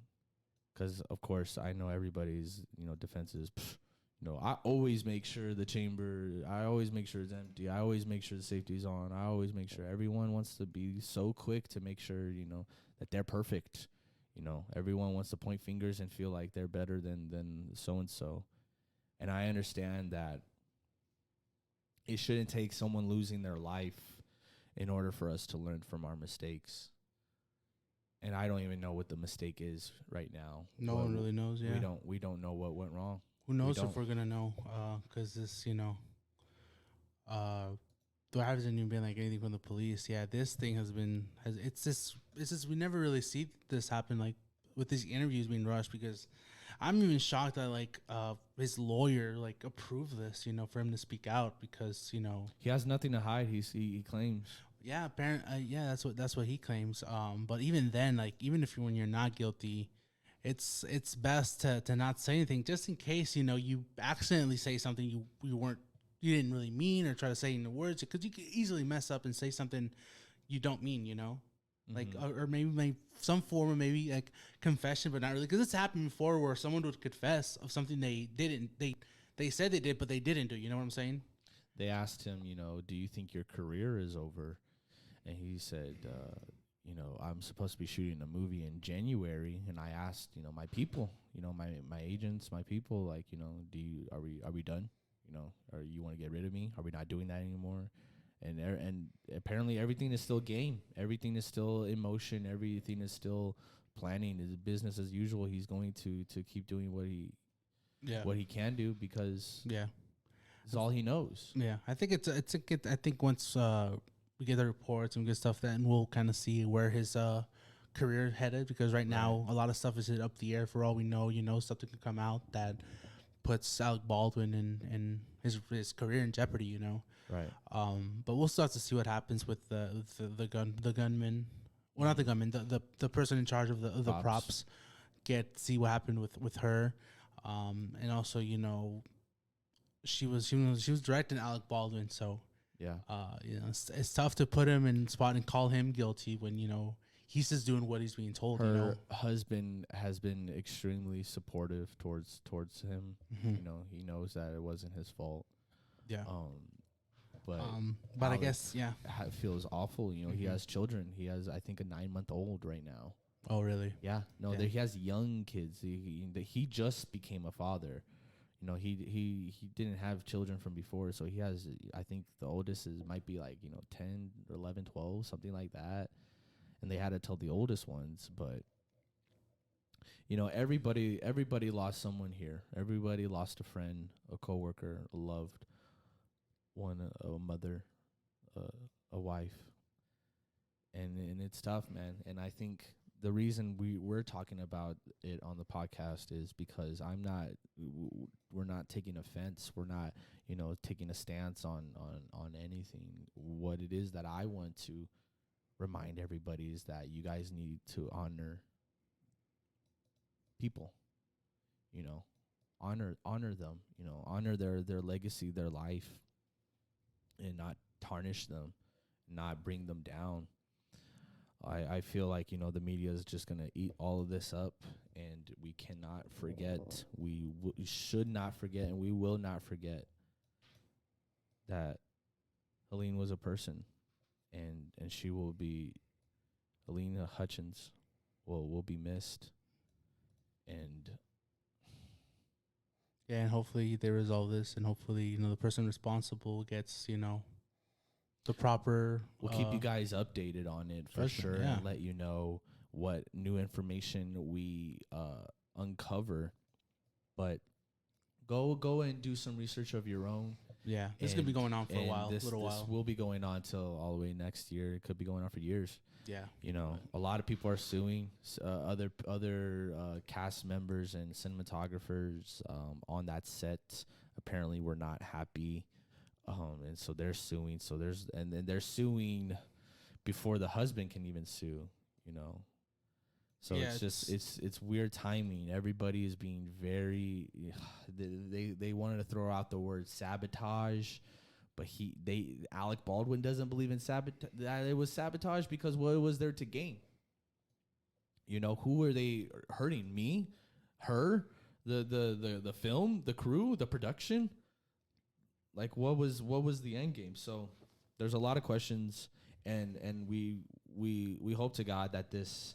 Because, of course, I know everybody's, you know, defense is, you know, I always make sure the chamber, I always make sure it's empty. I always make sure the safety's on. I always make sure everyone wants to be so quick to make sure, you know, that they're perfect. You know, everyone wants to point fingers and feel like they're better than so-and-so. And I understand that it shouldn't take someone losing their life in order for us to learn from our mistakes. And I don't even know what the mistake is right now. No one really knows. Yeah, we don't know what went wrong. Who knows if we're gonna know? Because this, you know, there hasn't even been like anything from the police. Yeah, this thing it's just we never really see this happen, like with these interviews being rushed. Because I'm even shocked that like his lawyer like approved this, you know, for him to speak out, because, you know, he has nothing to hide. He claims. Yeah, yeah, that's what he claims. But even then, like, even if when you're not guilty, it's best to not say anything, just in case, you know, you accidentally say something you didn't really mean, or try to say in the words, because you could easily mess up and say something you don't mean, you know, like, or maybe some form of maybe like confession, but not really, because it's happened before where someone would confess of something they said they did, but they didn't do. You know what I'm saying? They asked him, you know, do you think your career is over? And he said, you know, I'm supposed to be shooting a movie in January. And I asked, you know, my people, you know, my agents, my people, like, you know, are we done? You know, or you want to get rid of me? Are we not doing that anymore? And apparently everything is still game. Everything is still in motion. Everything is still planning. It's business as usual. He's going to keep doing what he can do, because it's all he knows. Yeah, I think I think once we get the reports and good stuff, then we'll kind of see where his career headed, because right now a lot of stuff is up the air. For all we know, you know, something could come out that puts Alec Baldwin and his career in jeopardy, you know. Right. But we'll still have to see what happens with the gunman. Well, not the gunman, the person in charge of the props. See what happened with her, and also, you know, she was directing Alec Baldwin, so. Yeah. You know, it's tough to put him in spot and call him guilty when, you know, he's just doing what he's being told. Her you know, husband has been extremely supportive towards him. Mm-hmm. You know, he knows that it wasn't his fault. Yeah. But I guess it feels awful. You know, he has children. He has, I think, a 9-month-old right now. Oh, really? Yeah. No, he has young kids. He just became a father. You know, he didn't have children from before, so he has, I think the oldest might be like, you know, 10 or 11, 12, something like that. And they had to tell the oldest ones, but you know, everybody lost someone here. Everybody lost a friend, a coworker, a loved one, a mother, a wife. And it's tough, man. And I think the reason we're talking about it on the podcast is because we're not taking offense. We're not, you know, taking a stance on anything. What it is that I want to remind everybody is that you guys need to honor people, you know, honor them, you know, honor their legacy, their life, and not tarnish them, not bring them down. I feel like, you know, the media is just going to eat all of this up, and we cannot forget. We should not forget, and we will not forget that Helene was a person, and she will be, Helena Hutchins will be missed. And Yeah, and hopefully they resolve this, and hopefully, you know, the person responsible gets, you know, the proper. we'll keep you guys updated on it for sure, yeah. and let you know what new information we uncover. But go and do some research of your own. Yeah, this could be going on for a while, This while. will be going on till all the way next year. It could be going on for years. Yeah, You know, a lot of people are suing other cast members and cinematographers on that set. Apparently, were not happy, and so they're suing. So then they're suing before the husband can even sue. You know, so Yeah, it's just it's weird timing. Everybody is being very. They wanted to throw out the word sabotage. But Alec Baldwin doesn't believe in sabotage. That it was sabotage because what was there to gain? You know, who were they hurting? Me, her, the film, the crew, the production. Like, what was the end game? So there's a lot of questions, and we hope to God that this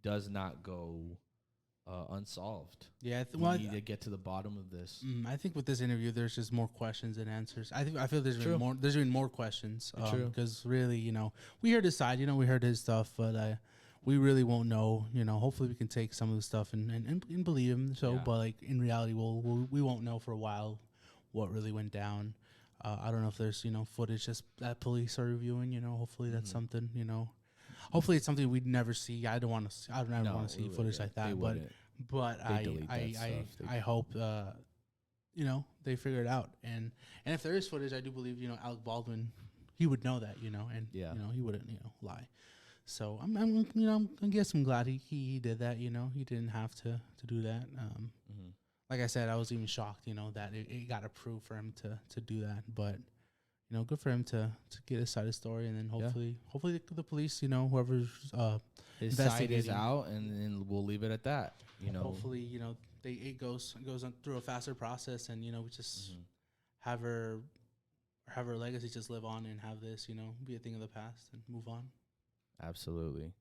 does not go unsolved. yeah. We need to get to the bottom of this. I think with this interview, there's just more questions than answers. I feel there's True. been more. There's been more questions. True. Because really, you know, we heard his side. You know, we heard his stuff, but we really won't know. You know, hopefully we can take some of the stuff and believe him. So, Yeah. but like in reality, we won't know for a while what really went down. I don't know if there's, you know, footage that police are reviewing. You know, hopefully that's something. You know, hopefully it's something we'd never see. I don't want to. I don't ever want to see footage like that. But I hope you know, they figure it out, and if there is footage, I do believe, you know, Alec Baldwin, he would know that, you know, and you know, he wouldn't, you know, lie. So I'm you know, I guess I'm glad he did that. You know, he didn't have to do that. Like I said, I was even shocked, you know, that it got approved for him to do that. But you know, good for him to get his side of the story, and then hopefully the police, you know, whoever's his side is out, and then we'll leave it at that. You know, hopefully, you know, it goes on through a faster process, and you know, we just have her legacy just live on, and have this, you know, be a thing of the past and move on. Absolutely.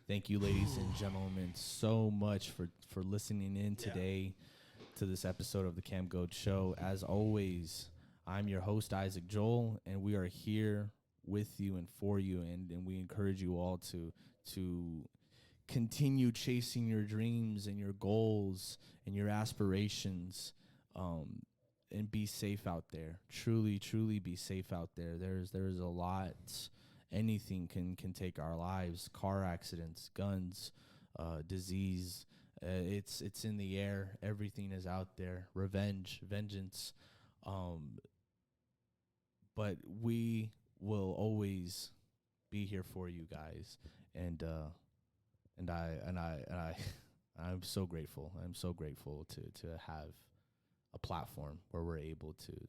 Thank you, ladies and gentlemen, so much for listening in today to this episode of the Camgoat Show. As always, I'm your host, Isaac Joel, and we are here with you and for you, and we encourage you all to continue chasing your dreams and your goals and your aspirations, and be safe out there. Truly be safe out there. There's a lot. Anything can take our lives. Car accidents, guns, disease. It's in the air. Everything is out there. Vengeance. But we will always be here for you guys. And I'm so grateful. I'm so grateful to have a platform where we're able to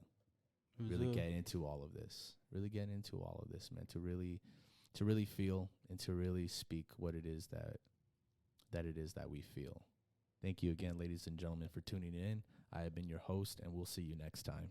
really get into all of this. Really get into all of this, man. To really feel and to really speak what it is that we feel. Thank you again, ladies and gentlemen, for tuning in. I have been your host, and we'll see you next time.